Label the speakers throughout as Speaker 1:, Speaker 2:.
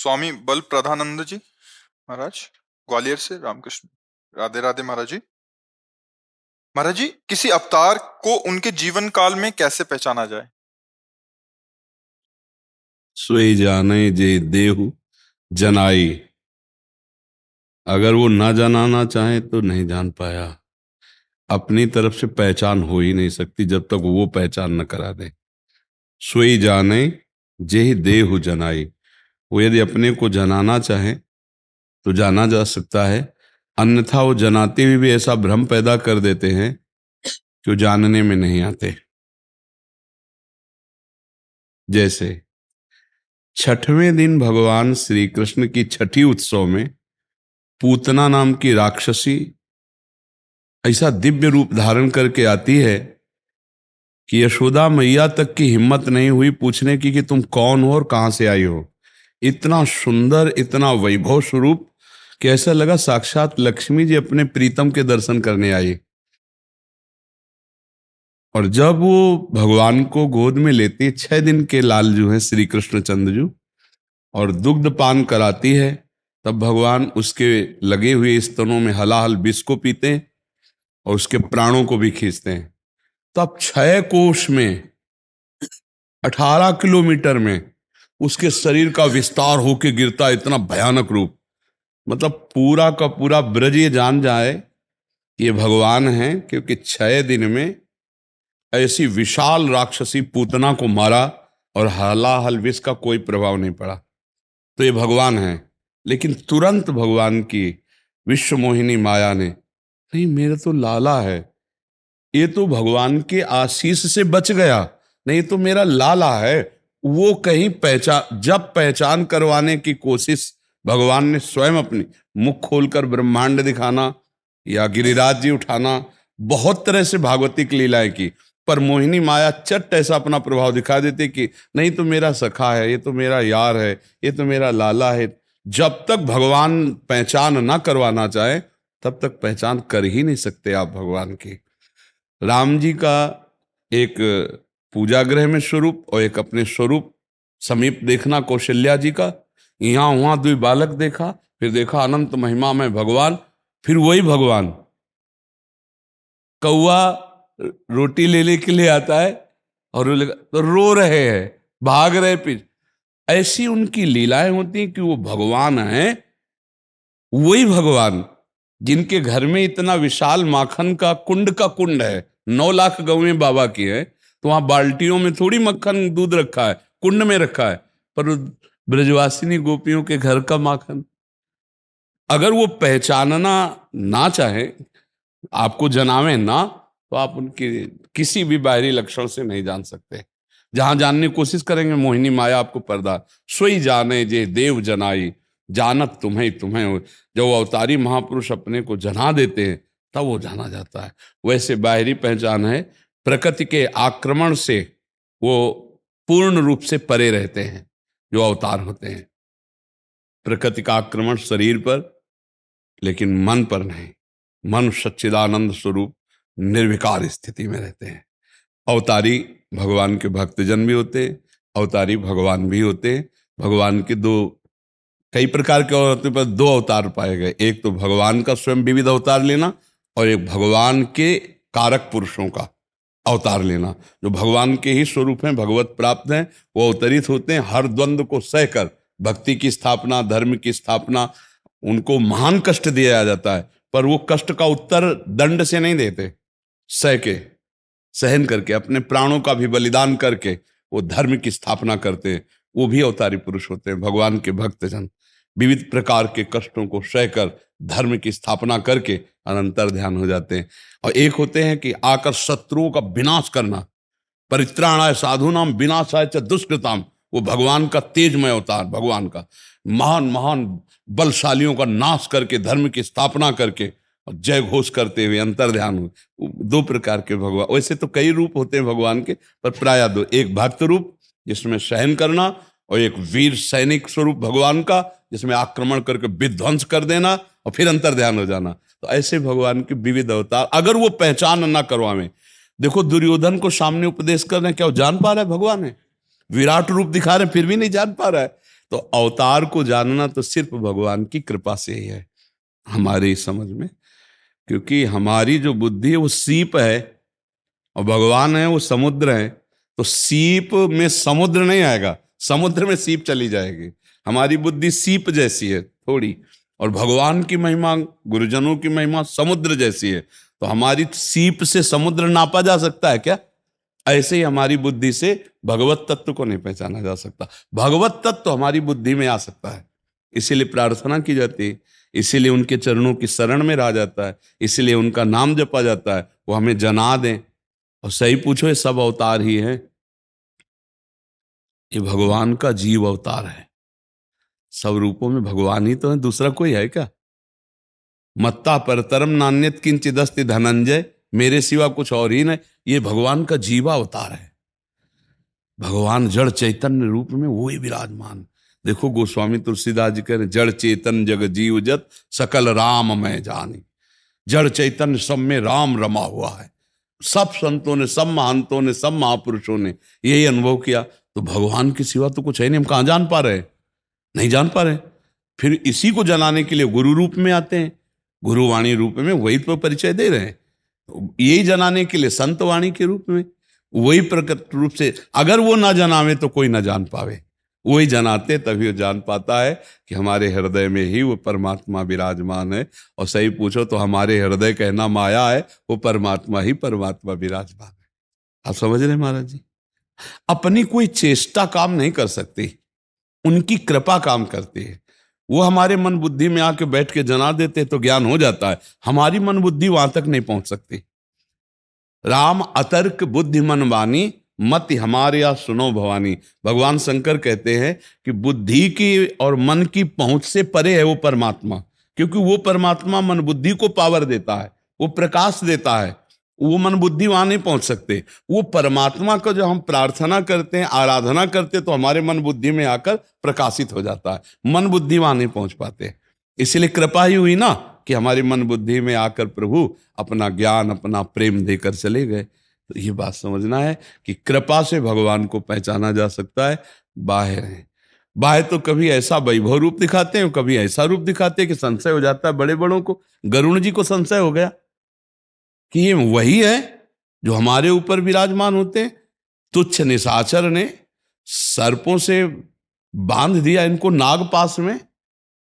Speaker 1: स्वामी बल प्रधानंद जी महाराज, ग्वालियर से। रामकृष्ण, राधे राधे महाराज जी। महाराज जी, किसी अवतार को उनके जीवन काल में कैसे पहचाना जाए?
Speaker 2: सोई जाने जे देहु जनाई। अगर वो ना जनाना चाहे तो नहीं जान पाया। अपनी तरफ से पहचान हो ही नहीं सकती जब तक वो पहचान न करा दे। सोई जाने जे देहु जनाई। वो यदि अपने को जनाना चाहे तो जाना जा सकता है, अन्यथा वो जनाते हुए भी ऐसा भ्रम पैदा कर देते हैं कि वो जानने में नहीं आते। जैसे छठवें दिन भगवान श्री कृष्ण की छठी उत्सव में पूतना नाम की राक्षसी ऐसा दिव्य रूप धारण करके आती है कि यशोदा मैया तक की हिम्मत नहीं हुई पूछने की कि तुम कौन हो और कहां से आई हो। इतना सुंदर, इतना वैभव स्वरूप कि ऐसा लगा साक्षात लक्ष्मी जी अपने प्रीतम के दर्शन करने आई। और जब वो भगवान को गोद में लेती, 6 दिन के लाल जो है श्री कृष्ण चंद्र, और दुग्ध पान कराती है, तब भगवान उसके लगे हुए स्तनों में हलाहल विष को पीते हैं और उसके प्राणों को भी खींचते हैं। तब 6 कोश में 18 किलोमीटर में उसके शरीर का विस्तार होके गिरता, इतना भयानक रूप। मतलब पूरा का पूरा ब्रज ये जान जाए ये भगवान है, क्योंकि 6 दिन में ऐसी विशाल राक्षसी पूतना को मारा और हलाहल विष का कोई प्रभाव नहीं पड़ा। तो ये भगवान है। लेकिन तुरंत भगवान की विश्व मोहिनी माया ने, नहीं मेरा तो लाला है, ये तो भगवान के आशीष से बच गया, नहीं तो मेरा लाला है। वो कहीं जब पहचान करवाने की कोशिश भगवान ने स्वयं अपनी मुख खोलकर ब्रह्मांड दिखाना या गिरिराज जी उठाना, बहुत तरह से भागवतिक लीलाएं की, पर मोहिनी माया चट ऐसा अपना प्रभाव दिखा देते कि नहीं तो मेरा सखा है, ये तो मेरा यार है, ये तो मेरा लाला है। जब तक भगवान पहचान ना करवाना चाहे तब तक पहचान कर ही नहीं सकते आप भगवान की। राम जी का एक पूजा गृह में स्वरूप और एक अपने स्वरूप समीप देखना कौशल्या जी का, यहाँ वहां 2 बालक देखा, फिर देखा अनंत महिमा में भगवान, फिर वही भगवान कौआ रोटी लेने के लिए आता है और तो रो रहे हैं, भाग रहे पीछे। ऐसी उनकी लीलाएं होती हैं कि वो भगवान हैं, वही भगवान जिनके घर में इतना विशाल माखन का कुंड है, 9 लाख गौएं बाबा की है, तो वहां बाल्टियों में थोड़ी मक्खन दूध रखा है, कुंड में रखा है, पर ब्रजवासिनी गोपियों के घर का माखन। अगर वो पहचानना ना चाहे, आपको जनावे ना, तो आप उनके किसी भी बाहरी लक्षण से नहीं जान सकते। जहां जानने की कोशिश करेंगे मोहिनी माया आपको पर्दा। सोई जाने जे देव जनाई, जानत तुम्हें तुम्हें। जब वो अवतारी महापुरुष अपने को जना देते हैं तब वो जाना जाता है। वैसे बाहरी पहचान है, प्रकृति के आक्रमण से वो पूर्ण रूप से परे रहते हैं जो अवतार होते हैं। प्रकृति का आक्रमण शरीर पर, लेकिन मन पर नहीं। मन सच्चिदानंद स्वरूप निर्विकार स्थिति में रहते हैं। अवतारी भगवान के भक्तजन भी होते हैं, अवतारी भगवान भी होते हैं। भगवान के कई प्रकार के और होते, पर 2 अवतार पाए गए। एक तो भगवान का स्वयं विविध अवतार लेना, और एक भगवान के कारक पुरुषों का अवतार लेना। जो भगवान के ही स्वरूप हैं, भगवत प्राप्त हैं, वो अवतरित होते हैं हर द्वंद्व को सहकर। भक्ति की स्थापना, धर्म की स्थापना, उनको महान कष्ट दिया जाता है, पर वो कष्ट का उत्तर दंड से नहीं देते, सहन करके, अपने प्राणों का भी बलिदान करके वो धर्म की स्थापना करते हैं। वो भी अवतारी पुरुष होते हैं। भगवान के भक्तजन विविध प्रकार के कष्टों को सहकर धर्म की स्थापना करके अनंतर ध्यान हो जाते हैं। और एक होते हैं कि आकर शत्रुओं का विनाश करना, परित्राणाय साधूनाम विनाशाय च दुष्कृताम। वो भगवान का तेजमय अवतार, भगवान का महान महान बलशालियों का नाश करके धर्म की स्थापना करके जय घोष करते हुए अंतर ध्यान हो। 2 प्रकार के भगवान, वैसे तो कई रूप होते हैं भगवान के, पर प्राय 2। एक भक्त रूप जिसमें सहन करना, और एक वीर सैनिक स्वरूप भगवान का जिसमें आक्रमण करके विध्वंस कर देना और फिर अंतर ध्यान हो जाना। तो ऐसे भगवान के विविध अवतार, अगर वो पहचान ना करवावे। देखो दुर्योधन को सामने उपदेश कर रहे हैं, क्या वो जान पा रहा है भगवान है? विराट रूप दिखा रहे फिर भी नहीं जान पा रहा है। तो अवतार को जानना तो सिर्फ भगवान की कृपा से ही है हमारी समझ में, क्योंकि हमारी जो बुद्धि है वो सीप है और भगवान है वो समुद्र है। तो सीप में समुद्र नहीं आएगा, समुद्र में सीप चली जाएगी। हमारी बुद्धि सीप जैसी है थोड़ी, और भगवान की महिमा, गुरुजनों की महिमा समुद्र जैसी है। तो हमारी सीप से समुद्र नापा जा सकता है क्या? ऐसे ही हमारी बुद्धि से भगवत तत्व को नहीं पहचाना जा सकता। भगवत तत्व हमारी बुद्धि में आ सकता है, इसीलिए प्रार्थना की जाती है, इसीलिए उनके चरणों की शरण में रहा जाता है, इसीलिए उनका नाम जपा जाता है, वो हमें जना दें। और सही पूछो, ये सब अवतार ही है, ये भगवान का जीव अवतार है। सब रूपों में भगवान ही तो है, दूसरा कोई है क्या? मत्ता परतरम नान्यत किंचिदस्ति धनंजय, मेरे सिवा कुछ और ही नहीं। ये भगवान का जीवा अवतार है। भगवान जड़ चैतन्य रूप में वही विराजमान। देखो गोस्वामी तुलसीदास जी कह रहे, जड़ चेतन जग जीव जत सकल राम मैं जानी। जड़ चैतन्य सब में राम रमा हुआ है। सब संतों ने, सब महंतों ने, सब महापुरुषों ने यही अनुभव किया। तो भगवान के सिवा तो कुछ है नहीं, हम कहाँ जान पा रहे? नहीं जान पा रहे। फिर इसी को जनाने के लिए गुरु रूप में आते हैं, गुरुवाणी रूप में वही तो परिचय दे रहे हैं। तो यही जनाने के लिए संत वाणी के रूप में, वही प्रकट रूप से। अगर वो ना जनावे तो कोई ना जान पावे, वही जनाते तभी वो जान पाता है कि हमारे हृदय में ही वो परमात्मा विराजमान है। और सही पूछो तो हमारे हृदय कहना माया है, वो परमात्मा ही परमात्मा विराजमान है। आप समझ रहे महाराज जी? अपनी कोई चेष्टा काम नहीं कर सकती, उनकी कृपा काम करती है। वो हमारे मन बुद्धि में आके बैठ के जना देते तो ज्ञान हो जाता है, हमारी मन बुद्धि वहां तक नहीं पहुंच सकती। राम अतर्क बुद्धि मन वानी, मत हमारे या सुनो भवानी। भगवान शंकर कहते हैं कि बुद्धि की और मन की पहुंच से परे है वो परमात्मा, क्योंकि वो परमात्मा मन बुद्धि को पावर देता है, वो प्रकाश देता है। वो मन बुद्धि वहां नहीं पहुंच सकते। वो परमात्मा को जो हम प्रार्थना करते हैं, आराधना करते हैं, तो हमारे मन बुद्धि में आकर प्रकाशित हो जाता है। मन बुद्धि वहां नहीं पहुंच पाते, इसलिए कृपा ही हुई ना कि हमारी मन बुद्धि में आकर प्रभु अपना ज्ञान, अपना प्रेम देकर चले गए। तो ये बात समझना है कि कृपा से भगवान को पहचाना जा सकता है। बाह्य है, बाह्य तो कभी ऐसा वैभव रूप दिखाते हैं, कभी ऐसा रूप दिखाते हैं कि संशय हो जाता है बड़े बड़ों को। गरुण जी को संशय हो गया कि ये वही है जो हमारे ऊपर विराजमान होते हैं। तुच्छ निशाचर ने सर्पों से बांध दिया इनको नाग पास में,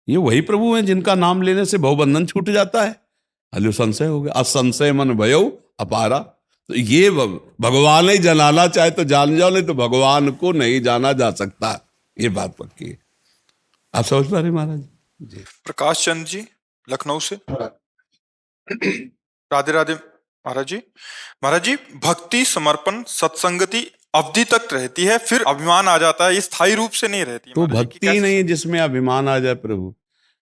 Speaker 2: ये वही प्रभु हैं जिनका नाम लेने से भवबंधन छूट जाता है। अलो संशय हो गया, असंशय मन भयो अपारा। तो ये भगवान ही जनाना चाहे तो जान जाओ, नहीं तो भगवान को नहीं जाना जा सकता। ये बात पक्की है। आप समझ पा रहे महाराज जी?
Speaker 1: प्रकाश चंद जी लखनऊ से। राधे राधे महाराज जी। महाराज जी, भक्ति, समर्पण, सत्संगति अवधि तक रहती है, फिर अभिमान आ जाता है, ये स्थायी रूप से नहीं रहती।
Speaker 2: तो भक्ति ही नहीं जिसमें अभिमान आ जाए प्रभु।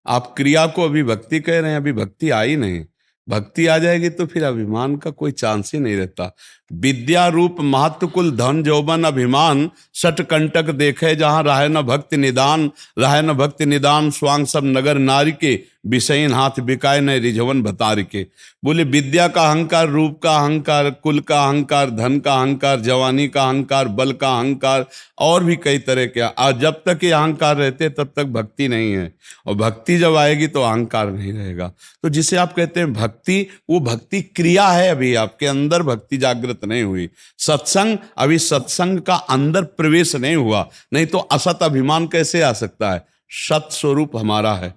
Speaker 2: आप क्रिया को अभी भक्ति कह रहे हैं, अभी भक्ति आई नहीं। भक्ति आ जाएगी तो फिर अभिमान का कोई चांस ही नहीं रहता। विद्या रूप महत्व कुल धन जौबन अभिमान, सट कंटक देखे जहां राहे न भक्ति निदान। राहे न भक्ति निदान स्वांग सब नगर नारी के, विषयन हाथ बिकाए न रिझवन भतार के। बोले विद्या का अहंकार, रूप का अहंकार, कुल का अहंकार, धन का अहंकार, जवानी का अहंकार, बल का अहंकार, और भी कई तरह के। आज जब तक ये अहंकार रहते तब तक भक्ति नहीं है, और भक्ति जब आएगी तो अहंकार नहीं रहेगा। तो जिसे आप कहते हैं भक्ति, वो भक्ति क्रिया है, अभी आपके अंदर भक्ति जागृत नहीं हुई। सत्संग, अभी सत्संग का अंदर प्रवेश नहीं हुआ, नहीं तो असत अभिमान कैसे आ सकता है? सत स्वरूप हमारा है,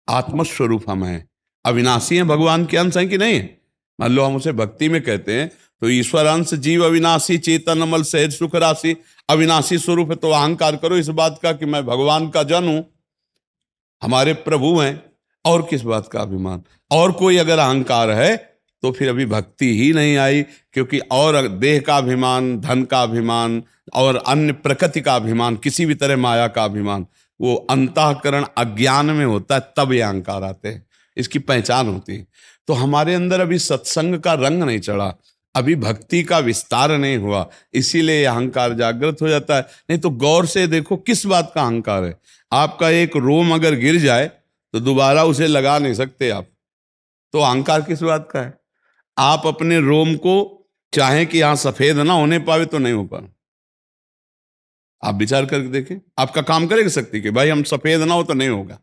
Speaker 2: आत्मस्वरूप हम हैं, अविनाशी हैं, भगवान के अंश हैं कि नहीं है? मान लो हम उसे भक्ति में कहते हैं तो ईश्वर अंश, जीव अविनाशी, चेतन अमल, सहज सुख राशि, अविनाशी स्वरूप है। तो अहंकार करो इस बात का कि मैं भगवान का जन हूं, हमारे प्रभु हैं, और किस बात का अभिमान? और कोई अगर अहंकार है तो फिर अभी भक्ति ही नहीं आई, क्योंकि और देह का अभिमान, धन का अभिमान, और अन्य प्रकृति का अभिमान, किसी भी तरह माया का अभिमान, वो अंतःकरण अज्ञान में होता है, तब ये अहंकार आते हैं, इसकी पहचान होती है। तो हमारे अंदर अभी सत्संग का रंग नहीं चढ़ा, अभी भक्ति का विस्तार नहीं हुआ, इसीलिए अहंकार जागृत हो जाता है। नहीं तो गौर से देखो किस बात का अहंकार है। आपका एक रोम अगर गिर जाए तो दोबारा उसे लगा नहीं सकते आप, तो अहंकार किस बात का है? आप अपने रोम को चाहें कि यहां सफेद ना होने पावे तो नहीं हो पा, आप विचार करके देखें, आपका काम करेगी शक्ति कि भाई हम सफेद ना हो तो नहीं होगा?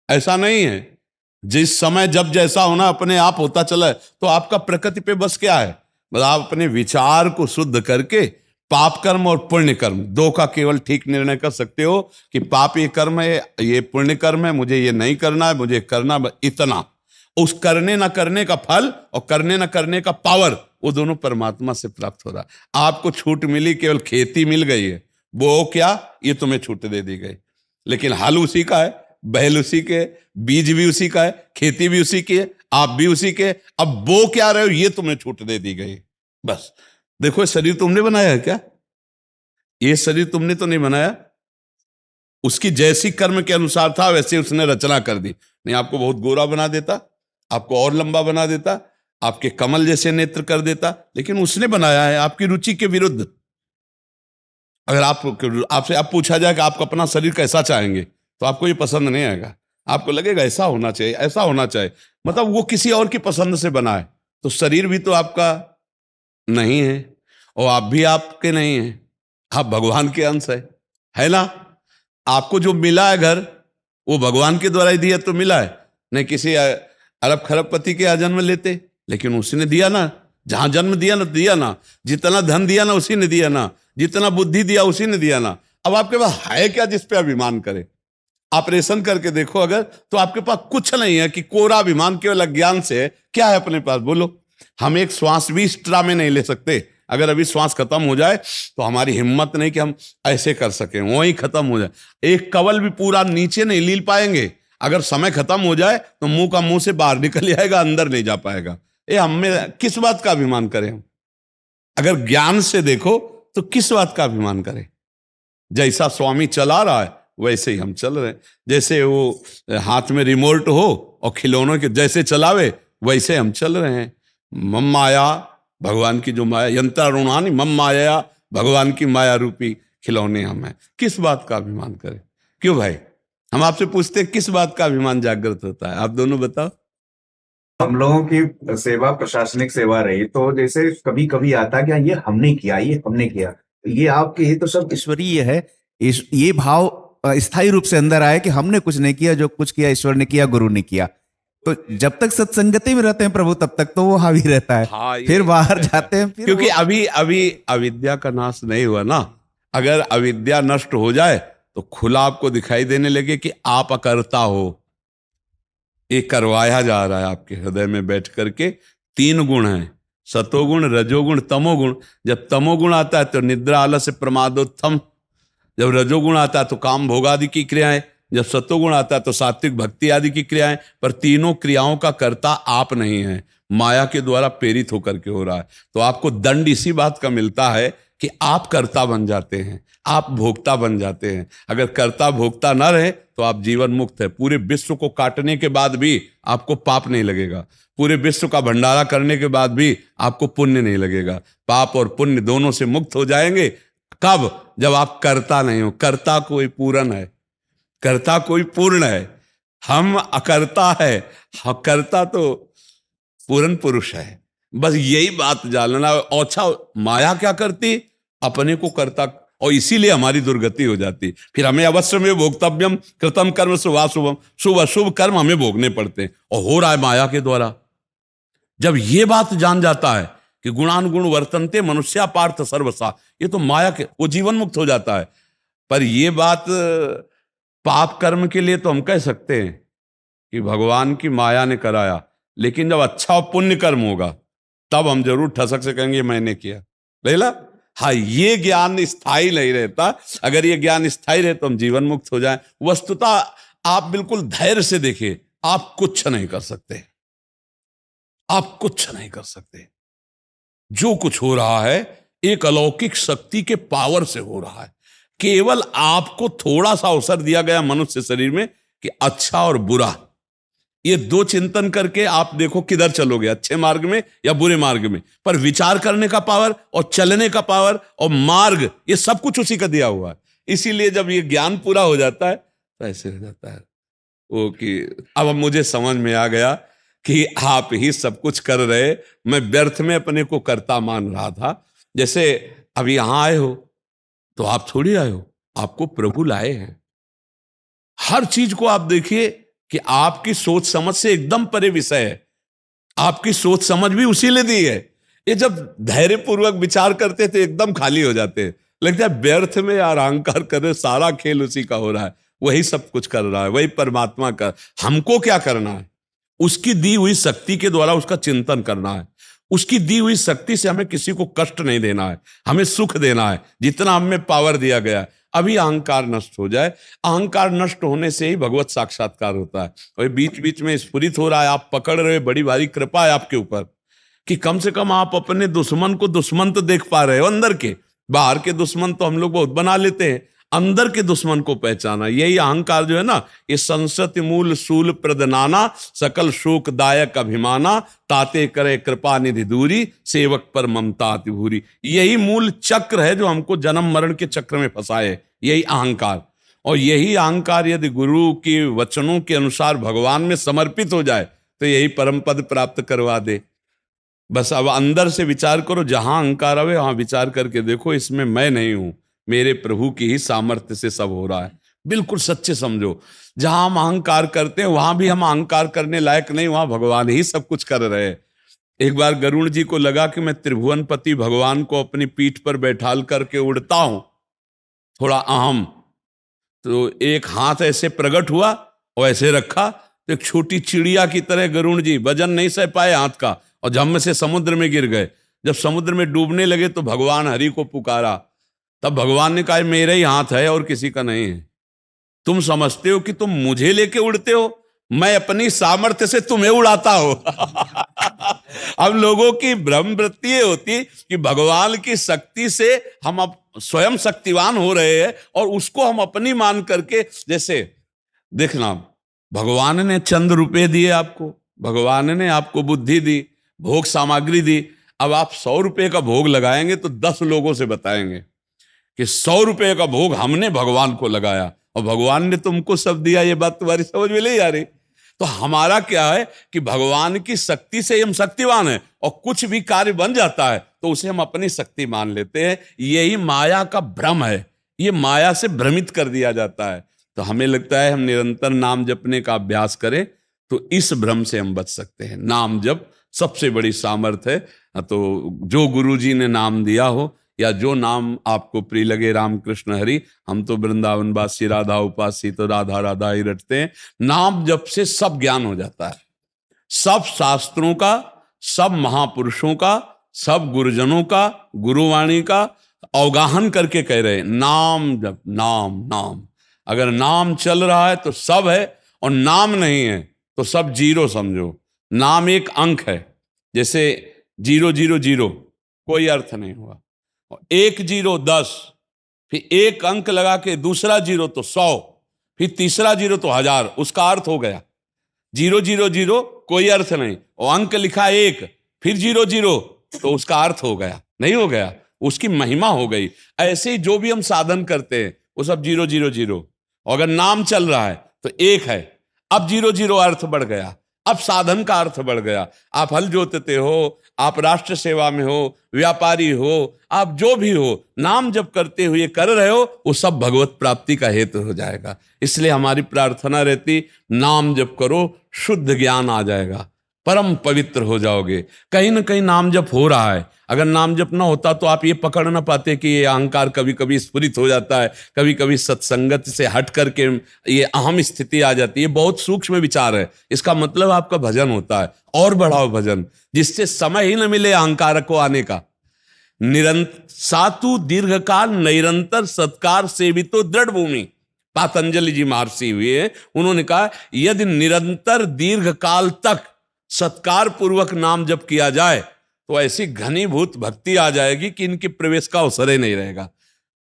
Speaker 2: ऐसा नहीं है। जिस समय जब जैसा होना अपने आप होता चला है। तो आपका प्रकृति पे बस क्या है? बस आप अपने विचार को शुद्ध करके पाप कर्म और पुण्य कर्म दो का केवल ठीक निर्णय कर सकते हो कि पाप ये कर्म है, ये पुण्य कर्म है, मुझे ये नहीं करना है, मुझे करना इतना। उस करने ना करने का फल और करने ना करने का पावर, वो दोनों परमात्मा से प्राप्त हो रहा है। आपको छूट मिली, केवल खेती मिल गई है, वो क्या, ये तुम्हें छूट दे दी गई, लेकिन हल उसी का है, बैल उसी के, बीज भी उसी का है, खेती भी उसी की है, आप भी उसी के। अब वो क्या रहे हो, ये तुम्हें छूट दे दी गई। बस देखो, शरीर तुमने बनाया है क्या? ये शरीर तुमने तो नहीं बनाया। उसकी जैसी कर्म के अनुसार था वैसे उसने रचना कर दी। नहीं आपको बहुत गोरा बना देता, आपको और लंबा बना देता, आपके कमल जैसे नेत्र कर देता, लेकिन उसने बनाया है आपकी रुचि के विरुद्ध। अगर आपसे आप पूछा जाए कि आप अपना शरीर कैसा चाहेंगे, तो आपको ये पसंद नहीं आएगा। आपको लगेगा ऐसा होना चाहिए, ऐसा होना चाहिए, मतलब वो किसी और की पसंद से बना है। तो शरीर भी तो आपका नहीं है और आप भी आपके नहीं हैं, आप भगवान के अंश है ना? आपको जो मिला है घर, वो भगवान के द्वारा ही दिया तो मिला है, नहीं किसी अरब खरबपति के यहाँ जन्म लेते, लेकिन उसने दिया ना। जहां जन्म दिया ना, जितना धन दिया ना उसी ने दिया ना, जितना बुद्धि दिया उसी ने दिया ना। अब आपके पास है क्या जिस पे अभिमान करे? ऑपरेशन करके देखो अगर, तो आपके पास कुछ नहीं है कि कोरा अभिमान, केवल अज्ञान से है। क्या है अपने पास बोलो? हम एक श्वास भी एक्स्ट्रा में नहीं ले सकते। अगर अभी श्वास खत्म हो जाए तो हमारी हिम्मत नहीं कि हम ऐसे कर सकें, वहीं खत्म हो जाए। एक कवल भी पूरा नीचे नहीं लील पाएंगे। अगर समय खत्म हो जाए तो मुंह का मुंह से बाहर निकल जाएगा, अंदर नहीं जा पाएगा। ये हमें किस बात का अभिमान करें हम? अगर ज्ञान से देखो तो किस बात का अभिमान करें? जैसा स्वामी चला रहा है वैसे ही हम चल रहे हैं। जैसे वो हाथ में रिमोट हो और खिलौनों के जैसे चलावे वैसे हम चल रहे हैं। मम माया, भगवान की जो माया, यंत्रारूणानि मम माया, भगवान की माया रूपी खिलौने हम हैं। किस बात का अभिमान करें? क्यों भाई, हम आपसे पूछते हैं किस बात का अभिमान जागृत होता है? आप दोनों बताओ।
Speaker 3: हम लोगों की सेवा प्रशासनिक सेवा रही, तो जैसे कभी कभी आता क्या, ये हमने किया, ये हमने किया, ये आपके, ये तो सब ईश्वरीय है। ये भाव स्थायी रूप से अंदर आए कि हमने कुछ नहीं किया, जो कुछ किया ईश्वर ने किया, गुरु ने किया। तो जब तक सत्संगति में रहते हैं प्रभु, तब तक तो वो हावी रहता है।
Speaker 2: हाँ,
Speaker 3: फिर बाहर जाते हैं, फिर
Speaker 2: क्योंकि अभी अभी अविद्या का नाश नहीं हुआ ना। अगर अविद्या नष्ट हो जाए तो खुला आपको दिखाई देने लगे कि आप अकर्ता हो। ये करवाया जा रहा है आपके हृदय में बैठ करके। 3 गुण हैं, सतोगुण, रजोगुण, तमोगुण। जब तमोगुण आता है तो निद्रा, आलस्य, प्रमादोत्थम। जब रजोगुण आता है तो काम भोग आदि की क्रियाएं। जब सत्वगुण आता है तो सात्विक भक्ति आदि की क्रियाएं। पर तीनों क्रियाओं का कर्ता आप नहीं है, माया के द्वारा प्रेरित होकर के हो रहा है। तो आपको दंड इसी बात का मिलता है कि आप कर्ता बन जाते हैं, आप भोक्ता बन जाते हैं। अगर कर्ता भोक्ता ना रहे तो आप जीवन मुक्त है। पूरे विश्व को काटने के बाद भी आपको पाप नहीं लगेगा, पूरे विश्व का भंडारा करने के बाद भी आपको पुण्य नहीं लगेगा। पाप और पुण्य दोनों से मुक्त हो जाएंगे। कब? जब आप कर्ता नहीं हो। कर्ता कोई पूर्ण है, कर्ता कोई पूर्ण है, हम अकर्ता है। कर्ता तो पूर्ण पुरुष है। बस यही बात जानना। अच्छा, माया क्या करती? अपने को कर्ता, और इसीलिए हमारी दुर्गति हो जाती। फिर हमें अवश्य में भोक्तव्यम कृतम कर्म शुभाशुभम, शुभ अशुभ कर्म हमें भोगने पड़ते हैं, और हो रहा है माया के द्वारा। जब ये बात जान जाता है कि गुणानुगुण वर्तनते मनुष्या पार्थ सर्वसा, ये तो माया के, वो जीवन मुक्त हो जाता है। पर ये बात पाप कर्म के लिए तो हम कह सकते हैं कि भगवान की माया ने कराया, लेकिन जब अच्छा और पुण्य कर्म होगा तब हम जरूर ठसक से कहेंगे मैंने किया। लेला, हाँ, ये ज्ञान स्थायी नहीं रहता। अगर ये ज्ञान स्थायी रहे तो हम जीवन मुक्त हो जाएं। वस्तुतः आप बिल्कुल धैर्य से देखिए, आप कुछ नहीं कर सकते, आप कुछ नहीं कर सकते। जो कुछ हो रहा है एक अलौकिक शक्ति के पावर से हो रहा है। केवल आपको थोड़ा सा अवसर दिया गया मनुष्य शरीर में कि अच्छा और बुरा, ये 2 चिंतन करके आप देखो किधर चलोगे, अच्छे मार्ग में या बुरे मार्ग में। पर विचार करने का पावर और चलने का पावर और मार्ग, ये सब कुछ उसी का दिया हुआ है। इसीलिए जब ये ज्ञान पूरा हो जाता है तो ऐसे हो जाता है वो कि अब मुझे समझ में आ गया कि आप ही सब कुछ कर रहे, मैं व्यर्थ में अपने को कर्ता मान रहा था। जैसे अब यहां आए हो तो आप थोड़ी आए हो, आपको प्रभु लाए हैं। हर चीज को आप देखिए कि आपकी सोच समझ से एकदम परे विषय है। आपकी सोच समझ भी उसी लिए दी है। ये जब धैर्यपूर्वक विचार करते थे एकदम खाली हो जाते हैं। लगता है व्यर्थ में यार अहंकार कर रहे, सारा खेल उसी का हो रहा है, वही सब कुछ कर रहा है, वही परमात्मा का। हमको क्या करना है? उसकी दी हुई शक्ति के द्वारा उसका चिंतन करना है। उसकी दी हुई शक्ति से हमें किसी को कष्ट नहीं देना है, हमें सुख देना है जितना हमें पावर दिया गया है। अभी अहंकार नष्ट हो जाए। अहंकार नष्ट होने से ही भगवत साक्षात्कार होता है। और बीच बीच में स्फुरित हो रहा है, आप पकड़ रहे हो, बड़ी भारी कृपा है आपके ऊपर कि कम से कम आप अपने दुश्मन को दुश्मन तो देख पा रहे हो अंदर के। बाहर के दुश्मन तो हम लोग बहुत बना लेते हैं, अंदर के दुश्मन को पहचाना। यही अहंकार जो है ना, ये संसति मूल सूल प्रदनाना, सकल शोक दायक अभिमाना, ताते करे कृपा निधि दूरी, सेवक पर ममता अति भूरी। यही मूल चक्र है जो हमको जन्म मरण के चक्र में फंसाए, यही अहंकार। और यही अहंकार यदि गुरु के वचनों के अनुसार भगवान में समर्पित हो जाए तो यही परम पद प्राप्त करवा दे। बस अब अंदर से विचार करो, जहां अहंकार आवे वहां विचार करके देखो, इसमें मैं नहीं हूं, मेरे प्रभु की ही सामर्थ्य से सब हो रहा है। बिल्कुल सच्चे समझो। जहां हम अहंकार करते हैं वहां भी हम अहंकार करने लायक नहीं, वहां भगवान ही सब कुछ कर रहे हैं। एक बार गरुड़ जी को लगा कि मैं त्रिभुवनपति भगवान को अपनी पीठ पर बैठाल करके उड़ता हूं, थोड़ा अहम। तो एक हाथ ऐसे प्रकट हुआ और ऐसे रखा, तो एक छोटी चिड़िया की तरह गरुड़ जी वजन नहीं सह पाए हाथ का और झम से समुद्र में गिर गए। जब समुद्र में डूबने लगे तो भगवान हरि को पुकारा। तब भगवान ने कहा मेरा ही हाथ है और किसी का नहीं है। तुम समझते हो कि तुम मुझे लेके उड़ते हो, मैं अपनी सामर्थ्य से तुम्हें उड़ाता हूं। अब लोगों की भ्रम वृत्ति ये होती कि भगवान की शक्ति से हम अब स्वयं शक्तिवान हो रहे हैं और उसको हम अपनी मान करके, जैसे देखना, भगवान ने चंद रुपए दिए आपको, भगवान ने आपको बुद्धि दी, भोग सामग्री दी। अब आप 100 रुपए का भोग लगाएंगे तो 10 लोगों से बताएंगे कि 100 रुपए का भोग हमने भगवान को लगाया और भगवान ने तुमको सब दिया। ये बात तुम्हारी समझ में नहीं आ रही? तो हमारा क्या है कि भगवान की शक्ति से हम शक्तिवान हैं और कुछ भी कार्य बन जाता है तो उसे हम अपनी शक्ति मान लेते हैं। यही माया का भ्रम है, ये माया से भ्रमित कर दिया जाता है। तो हमें लगता है हम निरंतर नाम जपने का अभ्यास करें तो इस भ्रम से हम बच सकते हैं। नाम जप सबसे बड़ी सामर्थ्य है। तो जो गुरु जी ने नाम दिया हो या जो नाम आपको प्रिय लगे, रामकृष्ण हरि, हम तो वृंदावन वासी राधा उपासी, तो राधा राधा ही रटते हैं। नाम जप से सब ज्ञान हो जाता है, सब शास्त्रों का, सब महापुरुषों का, सब गुरुजनों का, गुरुवाणी का अवगाहन करके कह रहे हैं नाम जप, नाम नाम। अगर नाम चल रहा है तो सब है और नाम नहीं है तो सब जीरो समझो। नाम एक अंक है, जैसे 000 कोई अर्थ नहीं हुआ, 1 0 10, फिर एक अंक लगा के दूसरा 0 तो 100, फिर तीसरा 0 तो 1000, उसका अर्थ हो गया। 000 कोई अर्थ नहीं, और अंक लिखा 1 फिर 00 तो उसका अर्थ हो गया, नहीं हो गया, उसकी महिमा हो गई। ऐसे ही जो भी हम साधन करते हैं वो सब 000। और अगर नाम चल रहा है तो 1 है, अब 00 अर्थ बढ़ गया, अब साधन का अर्थ बढ़ गया। आप हल जोतते हो, आप राष्ट्र सेवा में हो, व्यापारी हो, आप जो भी हो, नाम जब करते हुए कर रहे हो वो सब भगवत प्राप्ति का हेतु हो जाएगा। इसलिए हमारी प्रार्थना रहती, नाम जप करो, शुद्ध ज्ञान आ जाएगा, परम पवित्र हो जाओगे। कहीं ना कहीं नाम जप हो रहा है, अगर नाम जप ना होता तो आप ये पकड़ ना पाते कि ये अहंकार कभी कभी स्फुरित हो जाता है, कभी कभी सत्संगत से हट करके ये अहम स्थिति आ जाती है। बहुत सूक्ष्म विचार है। इसका मतलब आपका भजन होता है, और बढ़ाओ भजन, जिससे समय ही न मिले अहंकार को आने का। निरंतर सातु दीर्घकाल निरंतर सत्कार सेवितो दृढ़ भूमि, पातंजलि जी महर्षि हुए, उन्होंने कहा यदि निरंतर दीर्घकाल तक सत्कार पूर्वक नाम जप किया जाए तो ऐसी घनीभूत भक्ति आ जाएगी कि इनके प्रवेश का अवसर ही नहीं रहेगा।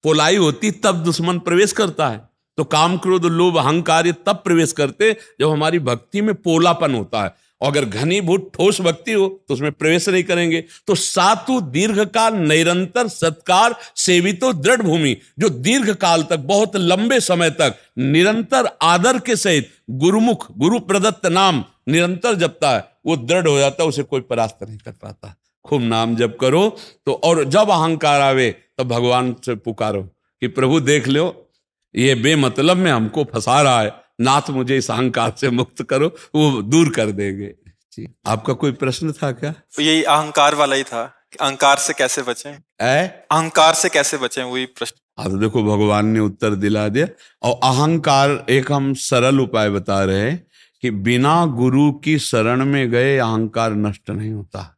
Speaker 2: पोलाई होती तब दुश्मन प्रवेश करता है, तो काम क्रोध लोभ अहंकार ये तब प्रवेश करते जब हमारी भक्ति में पोलापन होता है। और अगर घनीभूत ठोस भक्ति हो तो उसमें प्रवेश नहीं करेंगे। तो सातु दीर्घकाल निरंतर सत्कार सेवितो दृढ़ भूमि, जो दीर्घ काल तक, बहुत लंबे समय तक निरंतर आदर के सहित गुरुमुख गुरु प्रदत्त नाम निरंतर जपता है, वो दृढ़ हो जाता है, उसे कोई परास्त नहीं कर पाता। खूब नाम जप करो तो, और जब अहंकार आवे तब भगवान से पुकारो कि प्रभु देख लो, ये बेमतलब में हमको फंसा रहा है, नाथ मुझे इस अहंकार से मुक्त करो, वो दूर कर देंगे। जी, आपका कोई प्रश्न था क्या?
Speaker 1: तो यही अहंकार वाला ही था, अहंकार से कैसे बचें, अहंकार से कैसे बचें, वही प्रश्न।
Speaker 2: हाँ, तो देखो भगवान ने उत्तर दिला दिया। और अहंकार, एक हम सरल उपाय बता रहे हैं कि बिना गुरु की शरण में गए अहंकार नष्ट नहीं होता।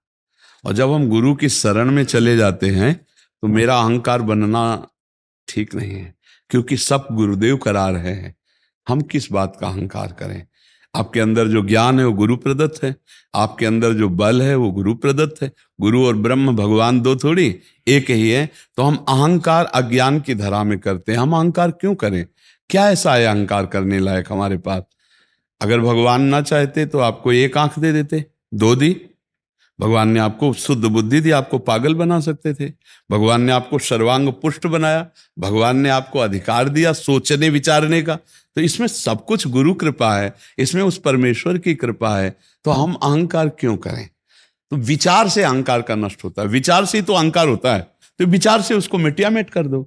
Speaker 2: और जब हम गुरु की शरण में चले जाते हैं तो मेरा अहंकार बनना ठीक नहीं है, क्योंकि सब गुरुदेव करा रहे हैं। हम किस बात का अहंकार करें? आपके अंदर जो ज्ञान है वो गुरु प्रदत्त है, आपके अंदर जो बल है वो गुरु प्रदत्त है। गुरु और ब्रह्म भगवान दो थोड़ी, एक ही है। तो हम अहंकार अज्ञान की धरा में करते हैं। हम अहंकार क्यों करें? क्या ऐसा है अहंकार करने लायक हमारे पास? अगर भगवान ना चाहते तो आपको एक आंख दे देते, दो दी। भगवान ने आपको शुद्ध बुद्धि दी, आपको पागल बना सकते थे। भगवान ने आपको सर्वांग पुष्ट बनाया, भगवान ने आपको अधिकार दिया सोचने विचारने का। तो इसमें सब कुछ गुरु कृपा है, इसमें उस परमेश्वर की कृपा है। तो हम अहंकार क्यों करें? तो विचार से अहंकार का नष्ट होता है, विचार से ही तो अहंकार होता है। तो विचार से उसको मिटिया मिट कर दो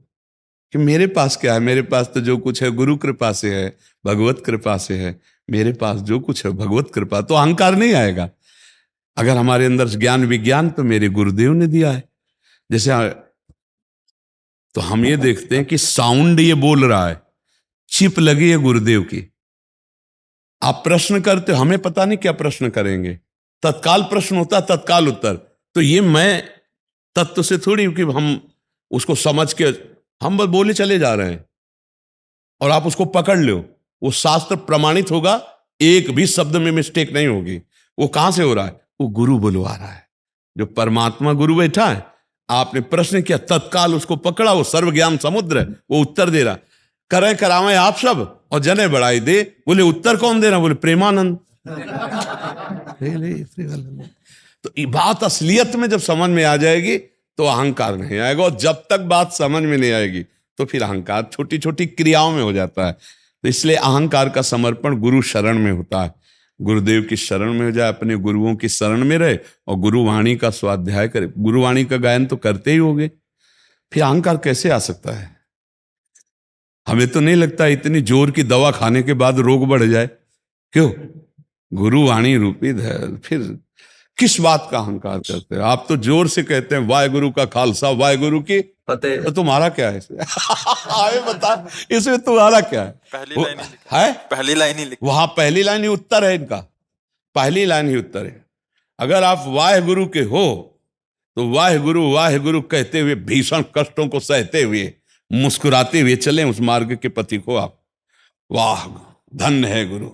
Speaker 2: कि मेरे पास क्या है, मेरे पास तो जो कुछ है गुरु कृपा से है, भगवत कृपा से है। मेरे पास जो कुछ है भगवत कृपा, तो अहंकार नहीं आएगा। अगर हमारे अंदर ज्ञान विज्ञान तो मेरे गुरुदेव ने दिया है। जैसे तो हम ये देखते हैं कि साउंड ये बोल रहा है, चिप लगी है गुरुदेव की। आप प्रश्न करते हो, हमें पता नहीं क्या प्रश्न करेंगे, तत्काल प्रश्न होता है, तत्काल उत्तर। तो ये मैं तत्व से थोड़ी कि हम उसको समझ के हम बस बोले चले जा रहे हैं और आप उसको पकड़ लो। वो शास्त्र प्रमाणित होगा, एक भी शब्द में मिस्टेक नहीं होगी। वो कहां से हो रहा है? वो गुरु बुलवा रहा है, जो परमात्मा गुरु बैठा है। आपने प्रश्न किया, तत्काल उसको पकड़ा, वो सर्व ज्ञान समुद्र है, वो उत्तर दे रहा। करें करावें आप सब और जने बढ़ाई दे। बोले उत्तर कौन दे रहा? बोले प्रेमानंद। तो ये बात असलियत में जब समझ में आ जाएगी तो अहंकार नहीं आएगा, और जब तक बात समझ में नहीं आएगी तो फिर अहंकार छोटी छोटी क्रियाओं में हो जाता है। तो इसलिए अहंकार का समर्पण गुरु शरण में होता है। गुरुदेव की शरण में हो जाए, अपने गुरुओं की शरण में रहे और गुरुवाणी का स्वाध्याय करे। गुरुवाणी का गायन तो करते ही होगे, फिर अहंकार कैसे आ सकता है? हमें तो नहीं लगता इतनी जोर की दवा खाने के बाद रोग बढ़ जाए। क्यों? गुरुवाणी रूपी है। फिर किस बात का अहंकार करते हैं? आप तो जोर से कहते हैं वाहेगुरु का खालसा वाहेगुरु की फतेह। तो तुम्हारा क्या है इसमें? बता, इसमें तुम्हारा क्या है?
Speaker 1: पहली लाइन
Speaker 2: है,
Speaker 1: पहली लाइन ही लिखी।
Speaker 2: वहां पहली लाइन ही उत्तर है इनका, पहली लाइन ही उत्तर है। अगर आप वाहेगुरु के हो तो वाहेगुरु कहते हुए भीषण कष्टों को सहते हुए मुस्कुराते हुए चलें उस मार्ग के पति को आप। वाह धन्य है गुरु,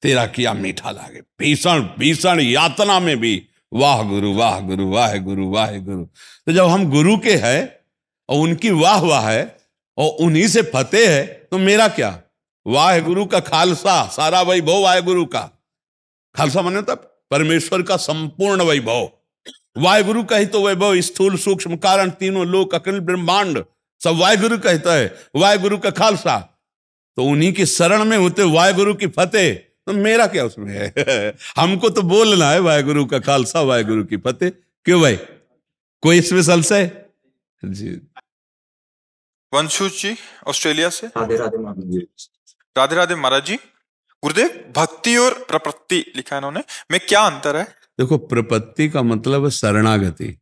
Speaker 2: तेरा किया मीठा लागे। भीषण भीषण यातना में भी वाह गुरु वाह गुरु वाह गुरु वाह गुरु। तो जब हम गुरु के हैं और उनकी वाह वाह है और उन्हीं से फतेह है, तो मेरा क्या? वाह गुरु का खालसा, सारा वैभव वाह गुरु का। खालसा माने तब परमेश्वर का संपूर्ण वैभव। वाहेगुरु का ही तो वैभव, स्थूल सूक्ष्म कारण तीनों लोक अखिल ब्रह्मांड सब वाहेगुरु कहता है। वाहेगुरु का खालसा, तो उन्हीं की शरण में होते वाहेगुरु की फतेह। तो मेरा क्या उसमें है? हमको तो बोलना है वाहेगुरु का खालसा वाहेगुरु की फतेह। क्यों भाई, कोई इसमें संशय जी?
Speaker 1: वंशु जी ऑस्ट्रेलिया से।
Speaker 4: राधे राधे महाराज जी।
Speaker 1: राधे राधे महाराज जी। गुरुदेव, भक्ति और प्रपत्ति लिखा है इन्होंने, में क्या अंतर है?
Speaker 2: देखो, प्रपत्ति का मतलब है शरणागति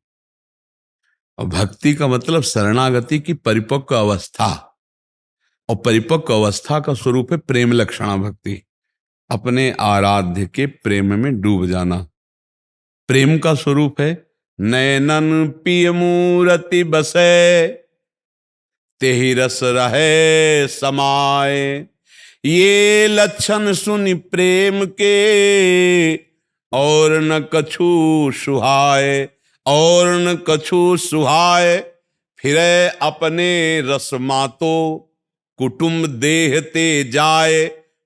Speaker 2: और भक्ति का मतलब शरणागति की परिपक्व अवस्था। और परिपक्व अवस्था का स्वरूप है प्रेम लक्षणा भक्ति, अपने आराध्य के प्रेम में डूब जाना। प्रेम का स्वरूप है नयनन पिय मूरति बसे, तेहि रस रहे समाए। ये लक्षण सुनि प्रेम के और न कछु सुहाए, और न कछु सुहाए। फिरे अपने रस मातो कुटुंब देह ते जाए,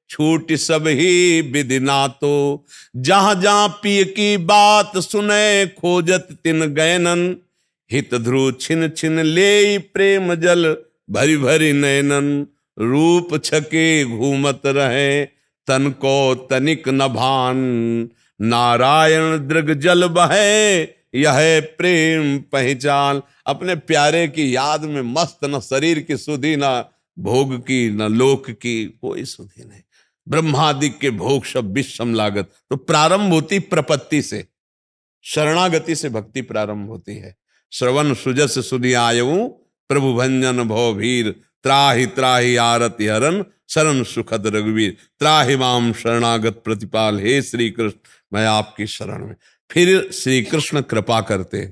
Speaker 2: छूट सब ही विधि नातो। जहां जहां पिय की बात सुने, खोजत तिन गैनन। हित ध्रुव छिन छिन ले प्रेम जल, भरी भरी नैनन। रूप छके घूमत रहे, तन को तनिक न भान। नारायण दृग जल बहे, यह प्रेम पहचान। अपने प्यारे की याद में मस्त, न शरीर की सुधि न भोग की न लोक की कोई सुधि नहीं। ब्रह्मादि के भोग सब विषम लागत। तो प्रारंभ होती प्रपत्ति से, शरणागति से भक्ति प्रारंभ होती है। श्रवण सुजस सुनि आयऊ प्रभु भंजन भव भीर, त्राहि त्राहि आरति हरन शरण सुखद रघुवीर, त्राहि माम शरणागत प्रतिपाल, हे श्री कृष्ण मैं आपकी शरण में। फिर श्री कृष्ण कृपा करते,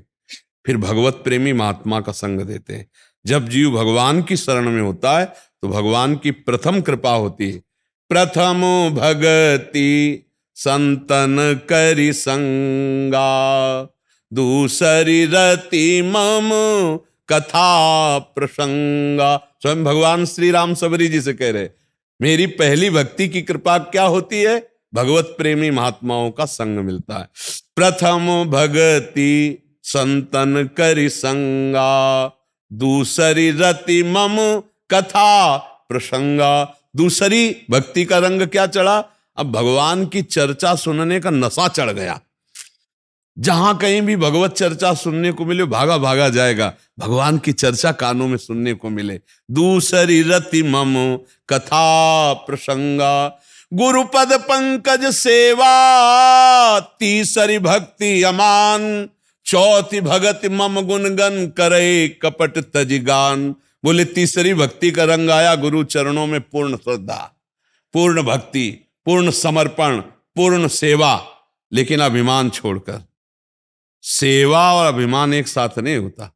Speaker 2: फिर भगवत प्रेमी महात्मा का संग देते। जब जीव भगवान की शरण में होता है तो भगवान की प्रथम कृपा होती है। प्रथम भगति संतन करि संगा, दूसरी रति मम कथा प्रसंगा। स्वयं भगवान श्री राम सबरी जी से कह रहे, मेरी पहली भक्ति की कृपा क्या होती है? भगवत प्रेमी महात्माओं का संग मिलता है। प्रथम भगति संतन करि संगा, दूसरी रति मम कथा प्रसंगा। दूसरी भक्ति का रंग क्या चढ़ा? अब भगवान की चर्चा सुनने का नशा चढ़ गया। जहां कहीं भी भगवत चर्चा सुनने को मिले भागा भागा जाएगा, भगवान की चर्चा कानों में सुनने को मिले। दूसरी रति मम कथा प्रसंगा, गुरुपद पंकज सेवा, तीसरी भक्ति अमान, चौथी भगति मम गुणगन करे कपट तजिगान। बोले तीसरी भक्ति का रंग आया गुरु चरणों में पूर्ण श्रद्धा, पूर्ण भक्ति, पूर्ण समर्पण, पूर्ण सेवा, लेकिन अभिमान छोड़कर। सेवा और अभिमान एक साथ नहीं होता।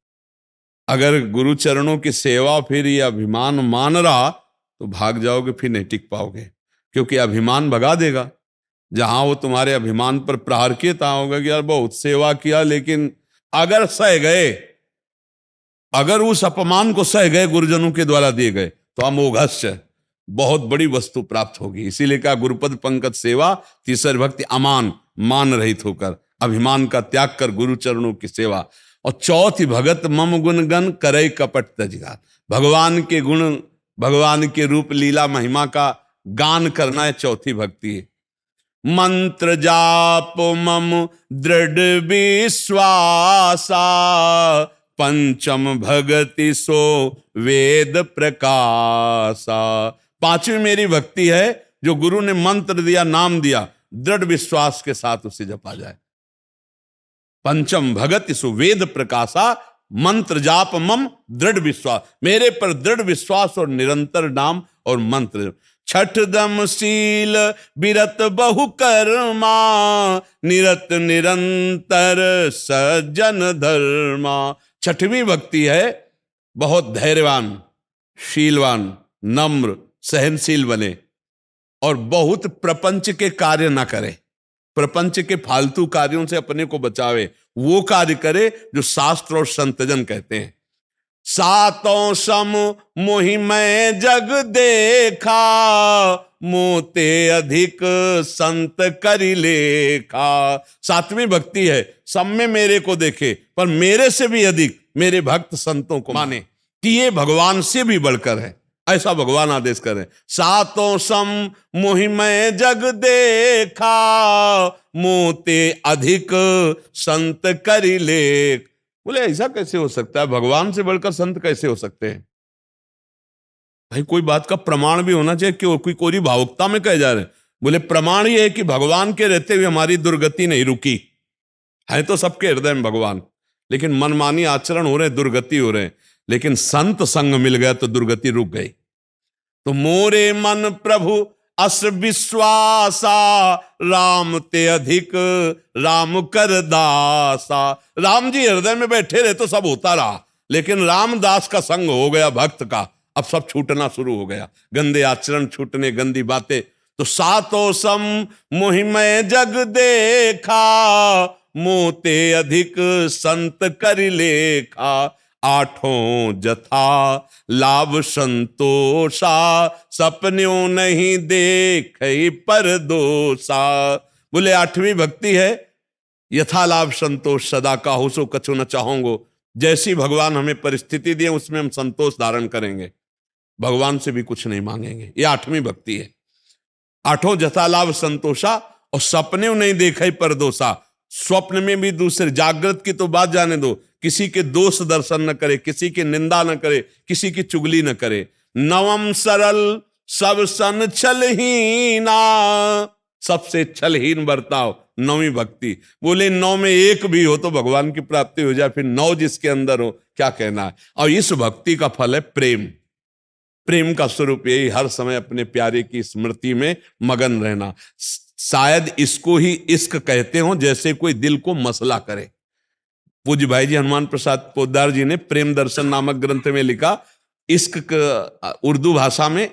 Speaker 2: अगर गुरु चरणों की सेवा फिर ये अभिमान मान रहा तो भाग जाओगे, फिर नहीं टिक पाओगे, क्योंकि अभिमान भगा देगा। जहां वो तुम्हारे अभिमान पर प्रहार किए तहां होगा कि यार बहुत सेवा किया, लेकिन अगर सह गए, अगर उस अपमान को सह गए गुरुजनों के द्वारा दिए गए, तो अमोघस्य बहुत बड़ी वस्तु प्राप्त होगी। इसीलिए कहा गुरुपद पंकज सेवा, तीसरी भक्ति अमान, मान रहित होकर, अभिमान का त्याग कर गुरु चरणों की सेवा, और चौथी भगत मम गुण गण करे कपट तजगान। भगवान के गुण, भगवान के रूप लीला महिमा का गान करना है चौथी भक्ति है। मंत्र जाप मम दृढ़ विश्वासा, पंचम भगति सो वेद प्रकाशा। पांचवी मेरी भक्ति है जो गुरु ने मंत्र दिया, नाम दिया, दृढ़ विश्वास के साथ उसे जपा जाए। पंचम भगति सो वेद प्रकाशा, मंत्र जाप मम दृढ़ विश्वास, मेरे पर दृढ़ विश्वास और निरंतर नाम और मंत्र। छठ दम शील बिरत बहु कर्मा, निरत निरंतर सज्जन धर्मा। छठवीं भक्ति है बहुत धैर्यवान, शीलवान, नम्र, सहनशील बने और बहुत प्रपंच के कार्य ना करे, प्रपंच के फालतू कार्यों से अपने को बचावे, वो कार्य करे जो शास्त्र और संतजन कहते हैं। सातों सम मोहि मैं जग देखा, मोते अधिक संत करि लेखा। सातवीं भक्ति है सब में मेरे को देखे पर मेरे से भी अधिक मेरे भक्त संतों को माने कि ये भगवान से भी बढ़कर है, ऐसा भगवान आदेश करें। सातों सम मोहि मैं जग देखा, मोते अधिक संत करि लेख। बोले ऐसा कैसे हो सकता है? भगवान से बढ़कर संत कैसे हो सकते हैं? भाई कोई बात का प्रमाण भी होना चाहिए, क्यों कोई कोरी भावुकता में कहे जा रहे हैं? बोले प्रमाण ये है कि भगवान के रहते हुए हमारी दुर्गति नहीं रुकी है। तो सबके हृदय में भगवान, लेकिन मनमानी आचरण हो रहे, दुर्गति हो रहे। लेकिन संत संग मिल गया तो दुर्गति रुक गई। तो मोरे मन प्रभु अस विश्वासा, राम ते अधिक राम कर दासा। राम जी हृदय में बैठे रहे तो सब होता रहा, लेकिन रामदास का संग हो गया भक्त का, अब सब छूटना शुरू हो गया, गंदे आचरण छूटने, गंदी बातें। तो सातों सम मोहि मैं जग देखा, मोते अधिक संत करि लेखा। आठों जथा लाभ संतोषा, सपन्यों नहीं देखे पर दोषा। बोले आठवीं भक्ति है यथा लाभ संतोष, सदा का हो सो कछु न चाहोंगो। जैसी भगवान हमें परिस्थिति दिए उसमें हम संतोष धारण करेंगे, भगवान से भी कुछ नहीं मांगेंगे। ये आठवीं भक्ति है। आठों जथा लाभ संतोषा, और सपने नहीं देखे पर दोषा। स्वप्न में भी दूसरे, जागृत की तो बात जाने दो, किसी के दोष दर्शन न करे, किसी की निंदा न करे, किसी की चुगली न करे। नवम सरल सब सन छलहीना, सबसे छलहीन बर्ताव नौवीं भक्ति। बोले 9 में एक भी हो तो भगवान की प्राप्ति हो जाए, फिर 9 जिसके अंदर हो क्या कहना है। और इस भक्ति का फल है प्रेम। प्रेम का स्वरूप यही हर समय अपने प्यारे की स्मृति में मगन रहना। शायद इसको ही इश्क कहते हो, जैसे कोई दिल को मसला करे। पूज्य भाई जी हनुमान प्रसाद पोद्दार जी ने प्रेम दर्शन नामक ग्रंथ में लिखा, इश्क उर्दू भाषा में,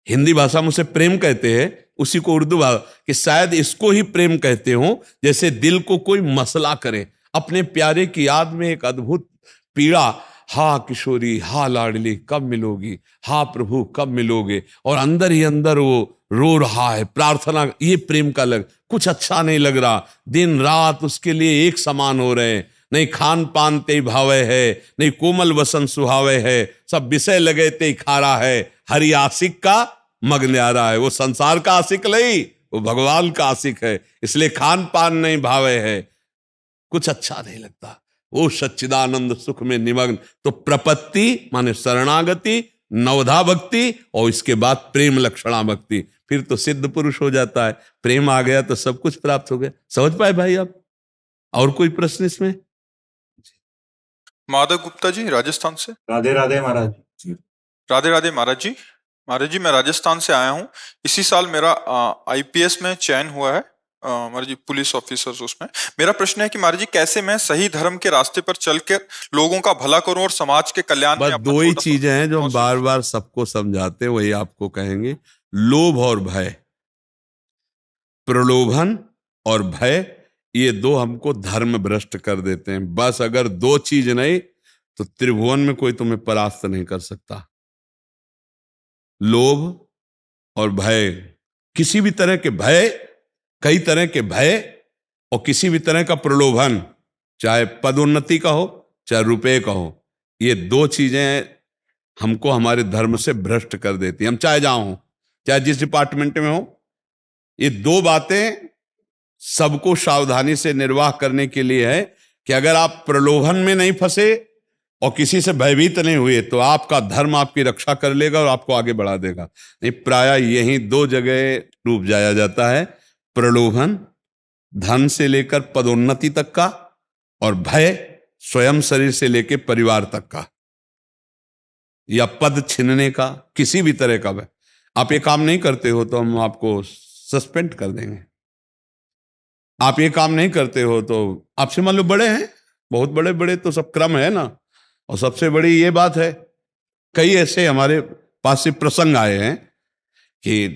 Speaker 2: हिंदी भाषा में उसे प्रेम कहते हैं, उसी को उर्दू भाषा कि शायद इसको ही प्रेम कहते हो, जैसे दिल को कोई मसला करे। अपने प्यारे की याद में एक अद्भुत पीड़ा, हा किशोरी हा लाडली कब मिलोगी, हा प्रभु कब मिलोगे, और अंदर ही अंदर वो रो रहा है, प्रार्थना। ये प्रेम का लग, कुछ अच्छा नहीं लग रहा, दिन रात उसके लिए एक समान हो रहे हैं, नहीं खान पान ते भावे है, नहीं कोमल वसन सुहावे है, सब विषय लगे ते खारा है, हरि आशिक का मग न्यारा है। वो संसार का आशिक नहीं, वो भगवान का आशिक है, इसलिए खान पान नहीं भावे है, कुछ अच्छा नहीं लगता, वो सच्चिदानंद सुख में निमग्न। तो प्रपत्ति माने शरणागति, नवधा भक्ति, और इसके बाद प्रेम लक्षणा भक्ति, फिर तो सिद्ध पुरुष हो जाता है। प्रेम आ गया तो सब कुछ प्राप्त हो गया। समझ पाए भाई आप? और कोई प्रश्न इसमें?
Speaker 1: माधव गुप्ता जी राजस्थान से।
Speaker 3: राधे राधे महाराज।
Speaker 1: राधे राधे महाराज जी। महाराज जी मैं राजस्थान से आया हूँ। इसी साल मेरा आईपीएस में चयन हुआ है, महाराज जी पुलिस ऑफिसर्स उसमें। मेरा प्रश्न है कि महाराज जी कैसे मैं सही धर्म के रास्ते पर चलकर लोगों का भला करूं और समाज के कल्याण में
Speaker 2: बस
Speaker 1: अपना
Speaker 2: 2 ही
Speaker 1: छोटा
Speaker 2: चीजें हैं जो हम
Speaker 1: पहुंच
Speaker 2: बार बार सबको समझाते हैं, वही आपको कहेंगे। लोभ और भय, प्रलोभन और भय, ये 2 हमको धर्म भ्रष्ट कर देते हैं। बस अगर 2 चीज नहीं तो त्रिभुवन में कोई तुम्हें परास्त नहीं कर सकता। लोभ और भय, किसी भी तरह के भय, कई तरह के भय, और किसी भी तरह का प्रलोभन, चाहे पदोन्नति का हो चाहे रुपए का हो, ये 2 चीजें हमको हमारे धर्म से भ्रष्ट कर देती हैं। हम चाहे जहां हो, चाहे जिस डिपार्टमेंट में हो, ये 2 बातें सबको सावधानी से निर्वाह करने के लिए है कि अगर आप प्रलोभन में नहीं फंसे और किसी से भयभीत नहीं हुए तो आपका धर्म आपकी रक्षा कर लेगा और आपको आगे बढ़ा देगा। नहीं, प्रायः यही 2 जगह डूब जाया जाता है, प्रलोभन धन से लेकर पदोन्नति तक का, और भय स्वयं शरीर से लेकर परिवार तक का, या पद छीनने का, किसी भी तरह का भय। आप ये काम नहीं करते हो तो हम आपको सस्पेंड कर देंगे। आप ये काम नहीं करते हो तो आपसे मान लो बड़े हैं, बहुत बड़े बड़े तो सब क्रम है ना। और सबसे बड़ी ये बात है, कई ऐसे हमारे पास से प्रसंग आए हैं कि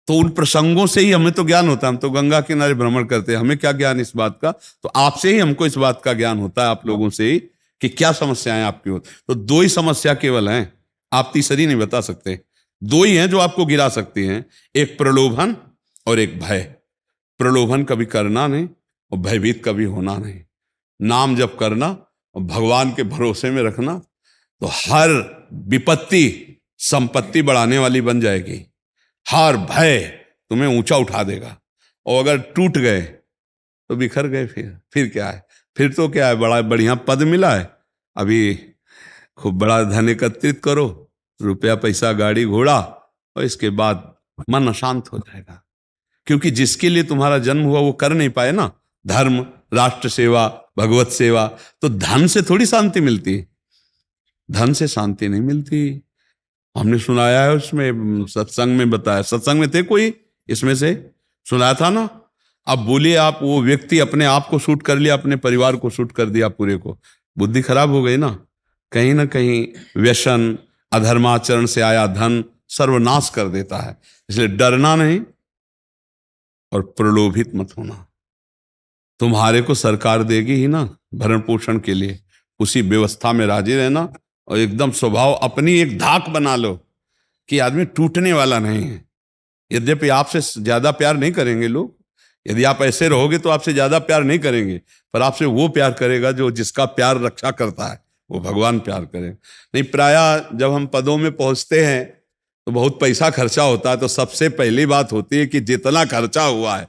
Speaker 2: तो उन प्रसंगों से ही हमें तो ज्ञान होता है। हम तो गंगा किनारे भ्रमण करते हैं, हमें क्या ज्ञान इस बात का? तो आपसे ही हमको इस बात का ज्ञान होता है, आप लोगों से ही, कि क्या समस्याएं आपकी होती। तो 2 ही समस्या केवल हैं, आप तीसरी नहीं बता सकते। 2 ही हैं जो आपको गिरा सकती हैं, एक प्रलोभन और एक भय। प्रलोभन कभी करना नहीं और भयभीत कभी होना नहीं। नाम जप करना और भगवान के भरोसे में रखना, तो हर विपत्ति संपत्ति बढ़ाने वाली बन जाएगी। हर भय तुम्हें ऊंचा उठा देगा, और अगर टूट गए तो बिखर गए। फिर क्या है? फिर तो क्या है, बड़ा बढ़िया पद मिला है, अभी खूब बड़ा धन एकत्रित करो, रुपया पैसा गाड़ी घोड़ा, और इसके बाद मन अशांत हो जाएगा। क्योंकि जिसके लिए तुम्हारा जन्म हुआ वो कर नहीं पाए ना, धर्म, राष्ट्र सेवा, भगवत सेवा। तो धन से थोड़ी शांति मिलती, धन से शांति नहीं मिलती। हमने सुनाया है, उसमें सत्संग में बताया, सत्संग में थे कोई इसमें से, सुनाया था ना। अब बोलिए आप, वो व्यक्ति अपने आप को शूट कर लिया, अपने परिवार को शूट कर दिया, पूरे को, बुद्धि खराब हो गई ना। कहीं ना कहीं व्यसन, अधर्माचरण से आया धन सर्वनाश कर देता है। इसलिए डरना नहीं और प्रलोभित मत होना। तुम्हारे को सरकार देगी ही ना भरण पोषण के लिए, उसी व्यवस्था में राजी रहना, और एकदम स्वभाव अपनी एक धाक बना लो कि आदमी टूटने वाला नहीं है। यद्यपि आपसे ज्यादा प्यार नहीं करेंगे लोग, यदि आप ऐसे रहोगे तो आपसे ज्यादा प्यार नहीं करेंगे, पर आपसे वो प्यार करेगा जो जिसका प्यार रक्षा करता है, वो भगवान प्यार करे। नहीं, प्रायः जब हम पदों में पहुंचते हैं तो बहुत पैसा खर्चा होता है, तो सबसे पहली बात होती है कि जितना खर्चा हुआ है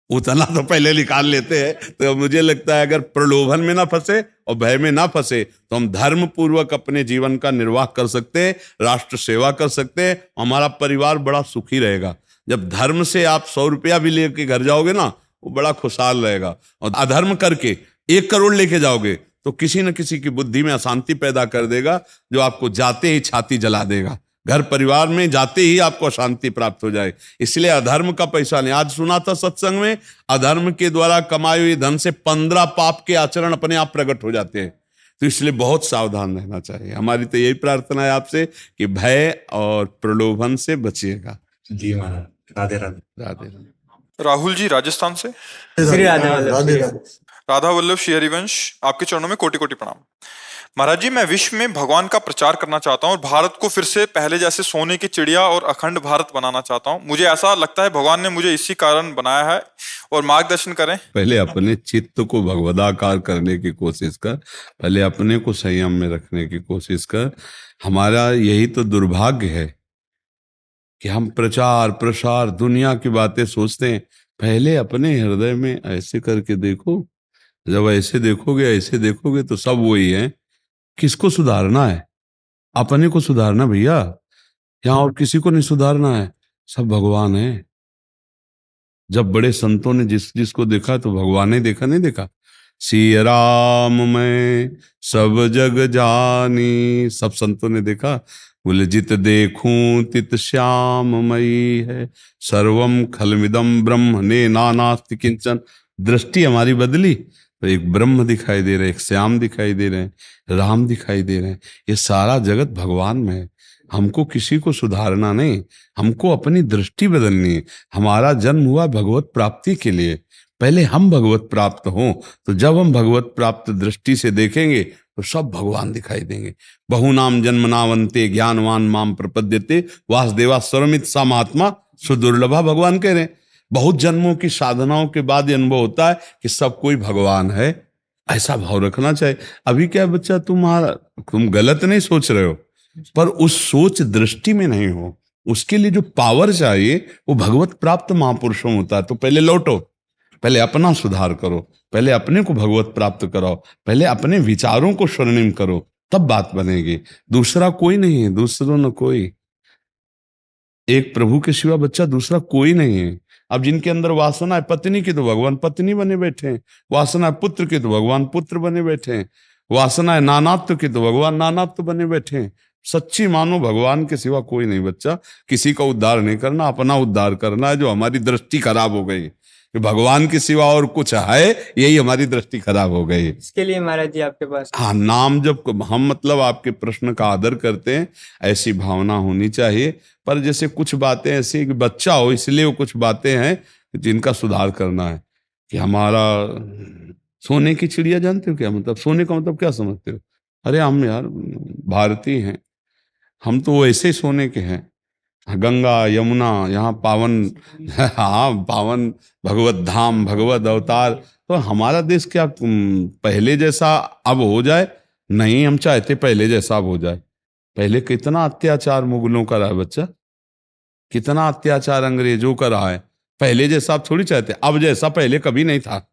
Speaker 2: उतना तो पहले निकाल लेते हैं। तो मुझे लगता है अगर प्रलोभन में ना फंसे और भय में ना फंसे तो हम धर्म पूर्वक अपने जीवन का निर्वाह कर सकते हैं, राष्ट्र सेवा कर सकते हैं, हमारा परिवार बड़ा सुखी रहेगा। जब धर्म से आप 100 रुपया भी लेके घर जाओगे ना, वो बड़ा खुशहाल रहेगा। और अधर्म करके 1 करोड़ लेके जाओगे तो किसी न किसी की बुद्धि में अशांति पैदा कर देगा, जो आपको जाते ही छाती जला देगा। घर परिवार में जाते ही आपको अशांति प्राप्त हो जाए। इसलिए अधर्म का पैसा नहीं। आज सुना था सत्संग में, अधर्म के द्वारा कमाए हुए धन से 15 पाप के आचरण अपने आप प्रकट हो जाते हैं। तो इसलिए बहुत सावधान रहना चाहिए। हमारी तो यही प्रार्थना है आपसे कि भय और प्रलोभन से बचिएगा।
Speaker 3: जी महाराज, राधे राधे।
Speaker 2: राधे राधे।
Speaker 1: राहुल जी राजस्थान से।
Speaker 4: श्री राधे।
Speaker 1: राधा वल्लभ श्री हरिवंश, आपके चरणों में कोटि कोटि प्रणाम। महाराज जी, मैं विश्व में भगवान का प्रचार करना चाहता हूँ और भारत को फिर से पहले जैसे सोने की चिड़िया और अखंड भारत बनाना चाहता हूँ। मुझे ऐसा लगता है भगवान ने मुझे इसी कारण बनाया है, और मार्गदर्शन करें।
Speaker 2: पहले अपने चित्त को भगवदाकार करने की कोशिश कर, पहले अपने को संयम में रखने की कोशिश कर। हमारा यही तो दुर्भाग्य है कि हम प्रचार प्रसार दुनिया की बातें सोचते हैं। पहले अपने हृदय में ऐसे करके देखो। जब ऐसे देखोगे तो सब वही है। किसको सुधारना है? अपने को सुधारना भैया, यहाँ और किसी को नहीं सुधारना है। सब भगवान है। जब बड़े संतों ने जिसको देखा तो भगवान ने देखा, नहीं देखा? सिया राम मैं सब जग जानी, सब संतों ने देखा। बोले जित देखूं तित श्याम मई है, सर्वम खलमिदम ब्रह्म ने नानास्ति किंचन। दृष्टि हमारी बदली तो एक ब्रह्म दिखाई दे रहे, एक श्याम दिखाई दे रहे हैं, राम दिखाई दे रहे हैं। ये सारा जगत भगवान में है। हमको किसी को सुधारना नहीं, हमको अपनी दृष्टि बदलनी है। हमारा जन्म हुआ भगवत प्राप्ति के लिए। पहले हम भगवत प्राप्त हों, तो जब हम भगवत प्राप्त दृष्टि से देखेंगे तो सब भगवान दिखाई देंगे। बहुनाम जन्मनावंते ज्ञानवान माम प्रपद्यते वासुदेवा सर्वमित सा महात्मा सुदुर्लभा। भगवान कह रहे हैं बहुत जन्मों की साधनाओं के बाद ये अनुभव होता है कि सब कोई भगवान है। ऐसा भाव रखना चाहिए। अभी क्या बच्चा, तुम गलत नहीं सोच रहे हो, पर उस सोच दृष्टि में नहीं हो। उसके लिए जो पावर चाहिए वो भगवत प्राप्त महापुरुषों में होता है। तो पहले लौटो, पहले अपना सुधार करो, पहले अपने को भगवत प्राप्त कराओ, पहले अपने विचारों को स्वर्णिम करो, तब बात बनेगी। दूसरा कोई नहीं है, दूसरों न कोई। एक प्रभु के सिवा बच्चा दूसरा कोई नहीं है। अब जिनके अंदर वासना है पत्नी की तो भगवान पत्नी बने बैठे हैं, वासना है पुत्र की तो भगवान पुत्र बने बैठे हैं, वासना है नानात्व की तो भगवान नानात्व बने बैठे हैं। सच्ची मानो भगवान के सिवा कोई नहीं बच्चा। किसी का उद्धार नहीं करना, अपना उद्धार करना है। जो हमारी दृष्टि खराब हो गई कि भगवान के सिवा और कुछ है, यही हमारी दृष्टि खराब हो गई।
Speaker 4: इसके लिए महाराज जी आपके पास,
Speaker 2: हाँ, नाम जब हम मतलब आपके प्रश्न का आदर करते हैं, ऐसी भावना होनी चाहिए। पर जैसे कुछ बातें ऐसी कि बच्चा हो इसलिए वो कुछ बातें हैं जिनका सुधार करना है। कि हमारा सोने की चिड़िया जानते हो क्या मतलब? सोने का मतलब क्या समझते हो? अरे हम यार भारतीय हैं, हम तो वैसे ही सोने के हैं। गंगा यमुना यहाँ पावन हाँ पावन भगवत धाम, भगवत अवतार। तो हमारा देश क्या पहले जैसा अब हो जाए? नहीं, हम चाहते पहले जैसा अब हो जाए। पहले कितना अत्याचार मुगलों का रहा है बच्चा, कितना अत्याचार अंग्रेजों का रहा है। पहले जैसा आप थोड़ी चाहते, अब जैसा पहले कभी नहीं था।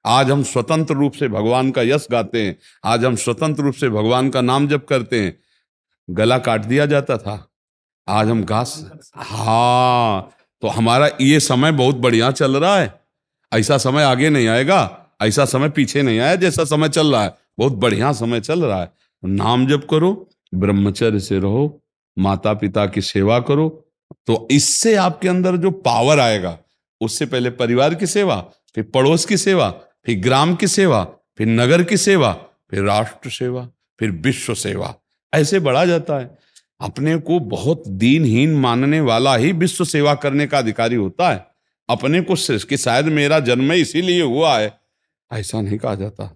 Speaker 2: आज हम स्वतंत्र रूप से भगवान का यश गाते हैं, आज हम स्वतंत्र रूप से भगवान का नाम जप करते हैं। गला काट दिया जाता था, आज हम घास। हाँ, तो हमारा ये समय बहुत बढ़िया चल रहा है। ऐसा समय आगे नहीं आएगा, ऐसा समय पीछे नहीं आया। जैसा समय चल रहा है बहुत बढ़िया समय चल रहा है। नाम जप करो, ब्रह्मचर्य से रहो, माता पिता की सेवा करो, तो इससे आपके अंदर जो पावर आएगा, उससे पहले परिवार की सेवा, फिर पड़ोस की सेवा, फिर ग्राम की सेवा, फिर नगर की सेवा, फिर राष्ट्र सेवा, फिर विश्व सेवा, ऐसे बढ़ा जाता है। अपने को बहुत दीनहीन मानने वाला ही विश्व सेवा करने का अधिकारी होता है। अपने को कि शायद मेरा जन्म इसीलिए हुआ है, ऐसा नहीं कहा जाता।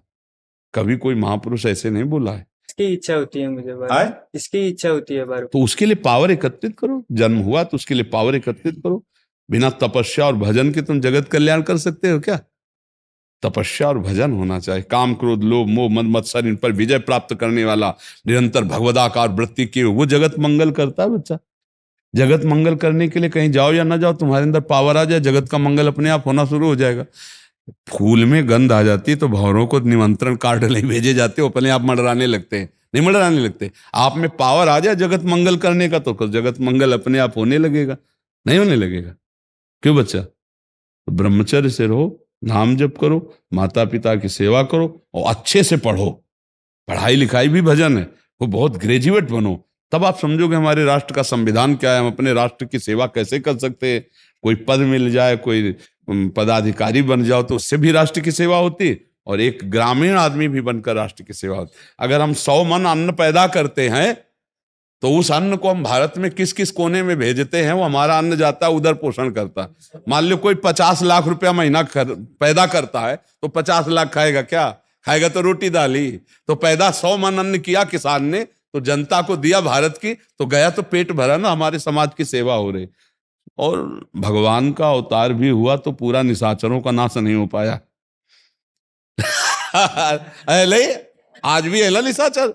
Speaker 2: कभी कोई महापुरुष ऐसे नहीं बोला है।
Speaker 4: इसकी इच्छा होती है मुझे बार, इसकी इच्छा होती है बार।
Speaker 2: तो उसके लिए पावर एकत्रित करो। जन्म हुआ तो उसके लिए पावर एकत्रित करो। बिना तपस्या और भजन के तुम जगत कल्याण कर सकते हो क्या? तपस्या और भजन होना चाहिए। काम क्रोध लोभ मोह मद मत्सर, इन पर विजय प्राप्त करने वाला, निरंतर भगवदाकार वृत्ति की, वो जगत मंगल करता है बच्चा। जगत मंगल करने के लिए कहीं जाओ या ना जाओ, तुम्हारे अंदर पावर आ जाए, जगत का मंगल अपने आप होना शुरू हो जाएगा। फूल में गंध आ जाती है तो भंवरों को निमंत्रण कार्ड नहीं भेजे जाते, वो अपने आप मंडराने लगते हैं, नहीं मंडराने लगते। आप में पावर आ जाए जगत मंगल करने का तो जगत मंगल अपने आप होने लगेगा, नहीं होने लगेगा। क्यों बच्चा? तो ब्रह्मचर्य से रहो, नाम जप करो, माता पिता की सेवा करो और अच्छे से पढ़ो। पढ़ाई लिखाई भी भजन है, वो बहुत ग्रेजुएट बनो, तब आप समझोगे हमारे राष्ट्र का संविधान क्या है, हम अपने राष्ट्र की सेवा कैसे कर सकते हैं। कोई पद मिल जाए, कोई पदाधिकारी बन जाओ तो उससे भी राष्ट्र की सेवा होती है, और एक ग्रामीण आदमी भी बनकर राष्ट्र की सेवा होती। अगर हम 100 मन अन्न पैदा करते हैं तो उस अन्न को हम भारत में किस किस कोने में भेजते हैं, वो हमारा अन्न जाता है उधर पोषण करता है। मान लो कोई 50 लाख रुपया महीना पैदा करता है तो 50 लाख खाएगा क्या? खाएगा तो रोटी दाल ही। तो पैदा 100 मन अन्न किया किसान ने, तो जनता को दिया भारत की, तो गया तो पेट भरा ना, हमारे समाज की सेवा हो रही। और भगवान का अवतार भी हुआ तो पूरा निशाचरों का नाश नहीं हो पाया। आज भी है निशाचर।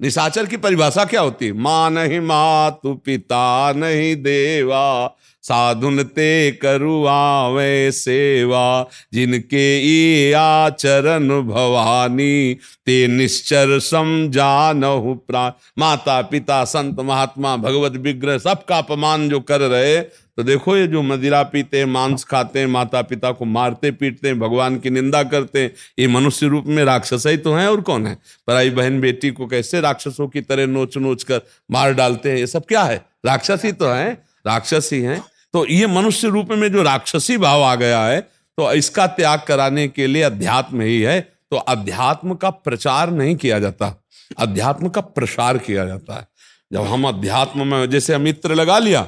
Speaker 2: निशाचर की परिभाषा क्या होती है? मां नहीं मातु पिता नहीं देवा, साधुन ते करुआवे सेवा, जिनके ई आचरण भवानी, ते निश्चर समझानहु प्राण। माता पिता संत महात्मा भगवत विग्रह सबका अपमान जो कर रहे, तो देखो ये जो मदिरा पीते हैं, मांस खाते हैं, माता पिता को मारते पीटते हैं, भगवान की निंदा करते हैं, ये मनुष्य रूप में राक्षस ही तो हैं, और कौन है? पराई बहन बेटी को कैसे राक्षसों की तरह नोच नोच कर मार डालते हैं, ये सब क्या है? राक्षस ही तो हैं, राक्षस ही हैं। तो ये मनुष्य रूप में जो राक्षसी भाव आ गया है, तो इसका त्याग कराने के लिए अध्यात्म ही है। तो अध्यात्म का प्रचार नहीं किया जाता, अध्यात्म का प्रसार किया जाता है। जब हम अध्यात्म में जैसे हम इत्र लगा लिया,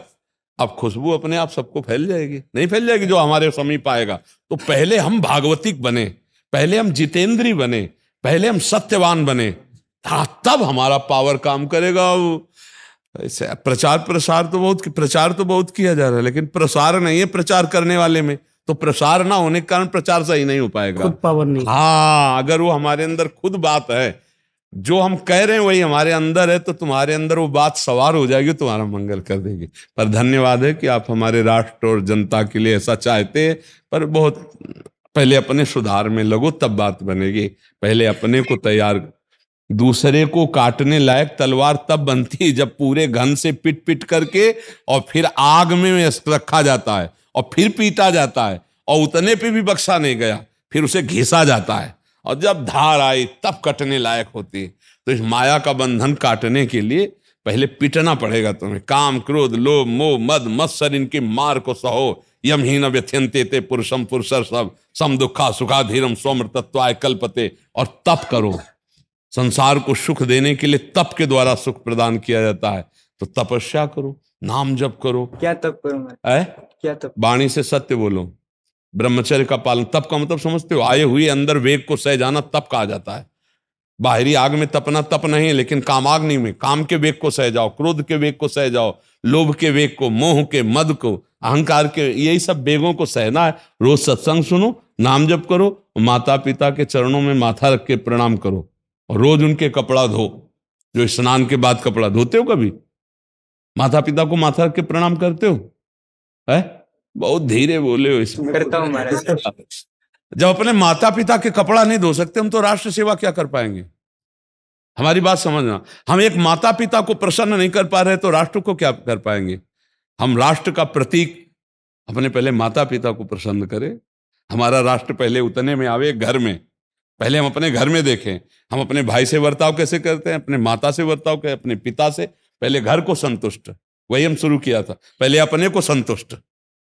Speaker 2: अब खुशबू अपने आप सबको फैल जाएगी, नहीं फैल जाएगी जो हमारे समीप आएगा। तो पहले हम भागवतिक बने, पहले हम जितेंद्री बने, पहले हम सत्यवान बने, तब हमारा पावर काम करेगा। ऐसे प्रचार तो बहुत किया जा रहा है, लेकिन प्रसार नहीं है प्रचार करने वाले में। तो प्रसार ना होने के कारण प्रचार सही नहीं हो पाएगा,
Speaker 4: खुद पावर नहीं।
Speaker 2: हाँ, अगर वो हमारे अंदर खुद बात है, जो हम कह रहे हैं वही हमारे अंदर है, तो तुम्हारे अंदर वो बात सवार हो जाएगी, तुम्हारा मंगल कर देगी। पर धन्यवाद है कि आप हमारे राष्ट्र और जनता के लिए ऐसा चाहते हैं, पर बहुत पहले अपने सुधार में लगो, तब बात बनेगी। पहले अपने को तैयार। दूसरे को काटने लायक तलवार तब बनती है जब पूरे घन से पिट पिट करके और फिर आग में रखा जाता है और फिर पीटा जाता है, और उतने पे भी बख्शा नहीं गया, फिर उसे घिसा जाता है, और जब धार आई तब कटने लायक होती है। तो इस माया का बंधन काटने के लिए पहले पिटना पड़ेगा तुम्हें। काम क्रोध लोभ मोह मद मत्सर, इनकी मार को सहो। यमहीन व्यथ्यन्ते ते पुरुषम पुरुषर सब सम दुखा सुखाधीरम स्वमृतत्वाय कल्पते। और तप करो, संसार को सुख देने के लिए तप के द्वारा सुख प्रदान किया जाता है। तो तपस्या करो, नाम जप करो।
Speaker 4: क्या तप करूं मैं? क्या तप?
Speaker 2: वाणी से सत्य बोलो, ब्रह्मचर्य का पालन। तप का मतलब समझते हो? आए हुए अंदर वेग को सह जाना तप कहा जाता है। बाहरी आग में तपना तप नहीं है, लेकिन कामाग्नि में काम के वेग को सह जाओ, क्रोध के वेग को सह जाओ, लोभ के वेग को, मोह के, मद को, अहंकार के, यही सब वेगों को सहना है। रोज सत्संग सुनो, नाम जप करो, माता पिता के चरणों में माथा रख के प्रणाम करो, और रोज उनके कपड़ा धो। जो स्नान के बाद कपड़ा धोते हो, कभी माता पिता को माथा रख के प्रणाम करते हो? है? बहुत धीरे बोले हो इसमें।
Speaker 4: करता हूं महाराज।
Speaker 2: जब अपने माता पिता के कपड़ा नहीं धो सकते हम, तो राष्ट्र सेवा क्या कर पाएंगे? हमारी बात समझना। हम एक माता पिता को प्रसन्न नहीं कर पा रहे तो राष्ट्र को क्या कर पाएंगे? हम राष्ट्र का प्रतीक अपने पहले माता पिता को प्रसन्न करें। हमारा राष्ट्र पहले उतने में आवे घर में। पहले हम अपने घर में देखें, हम अपने भाई से बर्ताव कैसे करते हैं, अपने माता से बर्ताव कैसे, अपने पिता से। पहले घर को संतुष्ट, वही हम शुरू किया था। पहले अपने को संतुष्ट,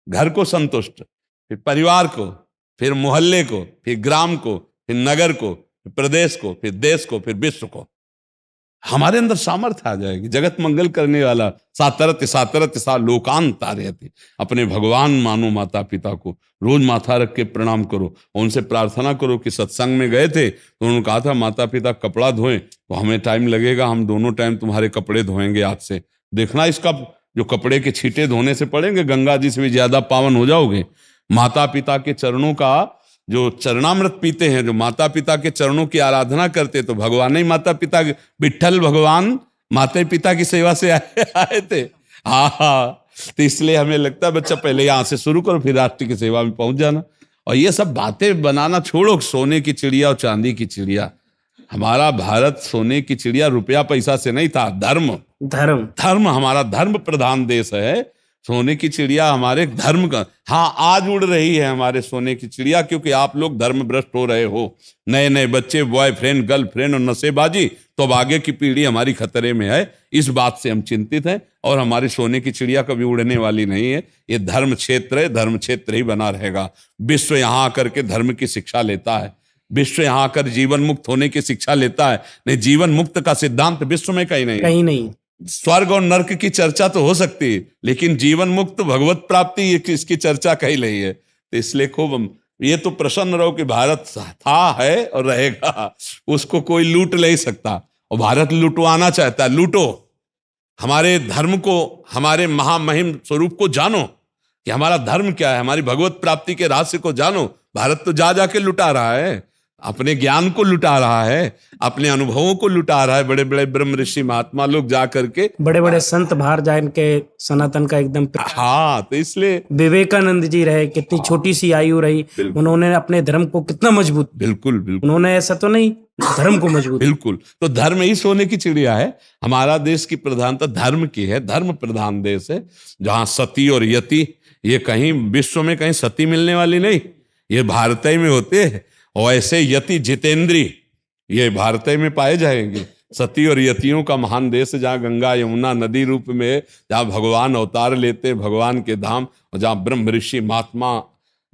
Speaker 2: घर को संतुष्ट, फिर परिवार को, फिर मोहल्ले को, फिर ग्राम को, फिर नगर को, फिर प्रदेश को, फिर देश को, फिर विश्व को। हमारे अंदर सामर्थ्य आ जाएगी। जगत मंगल करने वाला सातरत सातरत सा लोकांत तारयति। अपने भगवान मानो माता पिता को, रोज माथा रख के प्रणाम करो, उनसे प्रार्थना करो। कि सत्संग में गए थे तो उन्होंने कहा था माता पिता कपड़ा धोएं, तो हमें टाइम लगेगा, हम दोनों टाइम तुम्हारे कपड़े धोएंगे आज से। देखना इसका जो कपड़े के छींटे धोने से पड़ेंगे, गंगा जी से भी ज्यादा पावन हो जाओगे। माता पिता के चरणों का जो चरणामृत पीते हैं, जो माता पिता के चरणों की आराधना करते, तो भगवान ही माता पिता, विठ्ठल भगवान माता पिता की सेवा से आए थे। हाँ, तो इसलिए हमें लगता है बच्चा पहले यहाँ से शुरू करो, फिर राष्ट्र की सेवा में पहुंच जाना। और ये सब बातें बनाना छोड़ो, सोने की चिड़िया और चांदी की चिड़िया। हमारा भारत सोने की चिड़िया रुपया पैसा से नहीं था, धर्म धर्म हमारा धर्म प्रधान देश है। सोने की चिड़िया हमारे धर्म का, हाँ आज उड़ रही है हमारे सोने की चिड़िया, क्योंकि आप लोग धर्म भ्रष्ट हो रहे हो। नए नए बच्चे, बॉयफ्रेंड गर्लफ्रेंड और नशेबाजी, तो अब आगे की पीढ़ी हमारी खतरे में है। इस बात से हम चिंतित हैं। और हमारी सोने की चिड़िया कभी उड़ने वाली नहीं है। ये धर्म क्षेत्र है, धर्म क्षेत्र ही बना रहेगा। विश्व यहाँ आकर के धर्म की शिक्षा लेता है, विश्व यहाँ आकर जीवन मुक्त होने की शिक्षा लेता है। नहीं, जीवन मुक्त का सिद्धांत विश्व में कहीं नहीं। स्वर्ग और नर्क की चर्चा तो हो सकती है, लेकिन जीवन मुक्त भगवत प्राप्ति इसकी चर्चा कहीं नहीं है। तो इसलिए खूब ये तो प्रसन्न रहो कि भारत था, है और रहेगा, उसको कोई लूट नहीं सकता। और भारत लुटवाना चाहता है, लूटो। हमारे धर्म को, हमारे महामहिम स्वरूप को जानो कि हमारा धर्म क्या है, हमारी भगवत प्राप्ति के रहस्य को जानो। भारत तो जा जाके लुटा रहा है, अपने ज्ञान को लुटा रहा है, अपने अनुभवों को लुटा रहा है। बड़े बड़े ब्रह्म ऋषि महात्मा लोग जा करके,
Speaker 5: बड़े बड़े संत बाहर जान के सनातन का एकदम
Speaker 2: हाँ, तो इसलिए
Speaker 5: विवेकानंद जी रहे, कितनी छोटी सी आयु रही, उन्होंने अपने धर्म को कितना मजबूत,
Speaker 2: बिल्कुल बिल्कुल,
Speaker 5: उन्होंने ऐसा तो नहीं, धर्म को मजबूत,
Speaker 2: बिल्कुल। तो धर्म ही सोने की चिड़िया है। हमारा देश की प्रधानता धर्म की है, धर्म प्रधान देश है, जहां सती और यति, ये कहीं विश्व में कहीं सती मिलने वाली नहीं, ये भारत ही में होते हैं। और ऐसे यति जितेंद्री ये भारत में पाए जाएंगे। सती और यतियों का महान देश, जहाँ गंगा यमुना नदी रूप में, जहाँ भगवान अवतार लेते भगवान के धाम, और जहाँ ब्रह्म ऋषि महात्मा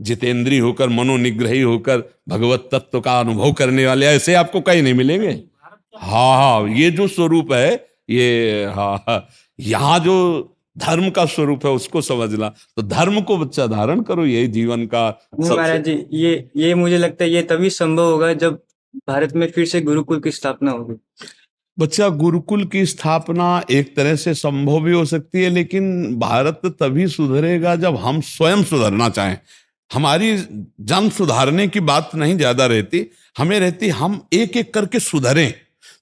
Speaker 2: जितेंद्री होकर, मनोनिग्रही होकर भगवत तत्व का अनुभव करने वाले, ऐसे आपको कहीं नहीं मिलेंगे। हाँ, ये जो स्वरूप है, ये हाँ, यहाँ जो धर्म का स्वरूप है उसको समझना। तो धर्म को बच्चा धारण करो, यही जीवन का।
Speaker 4: महाराज जी, ये मुझे लगता है ये तभी संभव होगा जब भारत में फिर से गुरुकुल की स्थापना होगी।
Speaker 2: बच्चा, गुरुकुल की स्थापना एक तरह से संभव भी हो सकती है, लेकिन भारत तभी सुधरेगा जब हम स्वयं सुधरना चाहें। हमारी जन सुधारने की बात नहीं ज्यादा रहती, हमें रहती हम एक एक करके सुधरें।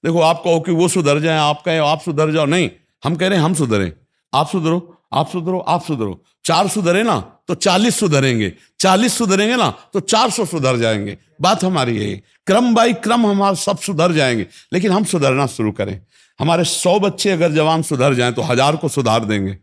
Speaker 2: देखो, आप कहो कि वो सुधर जाए, आप कहे आप सुधर जाओ, नहीं, हम कह रहे हैं हम सुधरें। आप सुधरो, आप सुधरो, आप सुधरो। 4 सुधरे ना तो 40 सुधरेंगे, 40 सुधरेंगे ना तो 400 सुधर जाएंगे। बात हमारी यही, क्रम बाई क्रम हमारे सब सुधर जाएंगे, लेकिन हम सुधरना शुरू करें। हमारे 100 बच्चे अगर जवान सुधर जाएं तो 1000 को सुधार देंगे।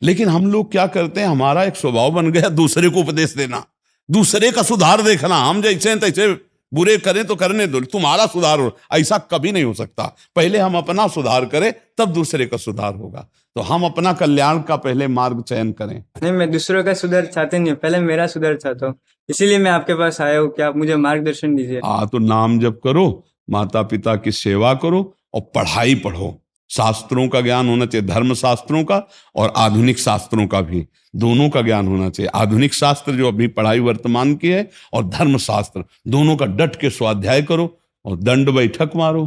Speaker 2: लेकिन हम लोग क्या करते हैं, हमारा एक स्वभाव बन गया दूसरे को उपदेश देना, दूसरे का सुधार देखना। हम जैसे हैं तैसे, बुरे करें तो करने दो, तुम्हारा सुधार हो, ऐसा कभी नहीं हो सकता। पहले हम अपना सुधार करें, तब दूसरे का सुधार होगा। तो हम अपना कल्याण का पहले मार्ग चयन करें।
Speaker 4: नहीं, मैं दूसरों का सुधार चाहते नहीं, पहले मेरा सुधार चाहता हूँ, इसीलिए मैं आपके पास आया हूँ कि आप मुझे मार्गदर्शन दीजिए।
Speaker 2: तो नाम जप करो, माता पिता की सेवा करो और पढ़ाई पढ़ो। शास्त्रों का ज्ञान होना चाहिए, धर्म शास्त्रों का और आधुनिक शास्त्रों का भी, दोनों का ज्ञान होना चाहिए। आधुनिक शास्त्र जो अभी पढ़ाई वर्तमान की है, और धर्म शास्त्र, दोनों का डट के स्वाध्याय करो और दंड बैठक मारो,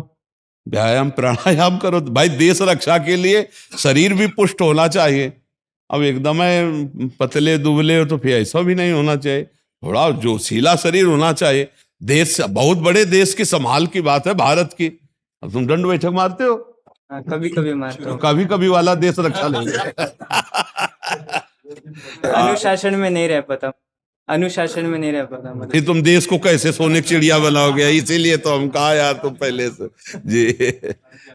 Speaker 2: व्यायाम प्राणायाम करो। भाई, देश रक्षा के लिए शरीर भी पुष्ट होना चाहिए। अब एकदम पतले दुबले हो तो फिर ऐसा भी नहीं होना चाहिए, थोड़ा जोशीला शरीर होना चाहिए। देश, बहुत बड़े देश की संभाल की बात है भारत की। अब तुम दंड बैठक मारते हो?
Speaker 4: कभी कभी मारता हूँ।
Speaker 2: कभी कभी वाला देश रक्षा लेंगे।
Speaker 4: अनुशासन में नहीं रह पाता, अनुशासन में नहीं रह पाता।
Speaker 2: मतलब तुम देश को कैसे सोने की चिड़िया बनाओगे? इसीलिए तो हम कहा यार तुम पहले से जी।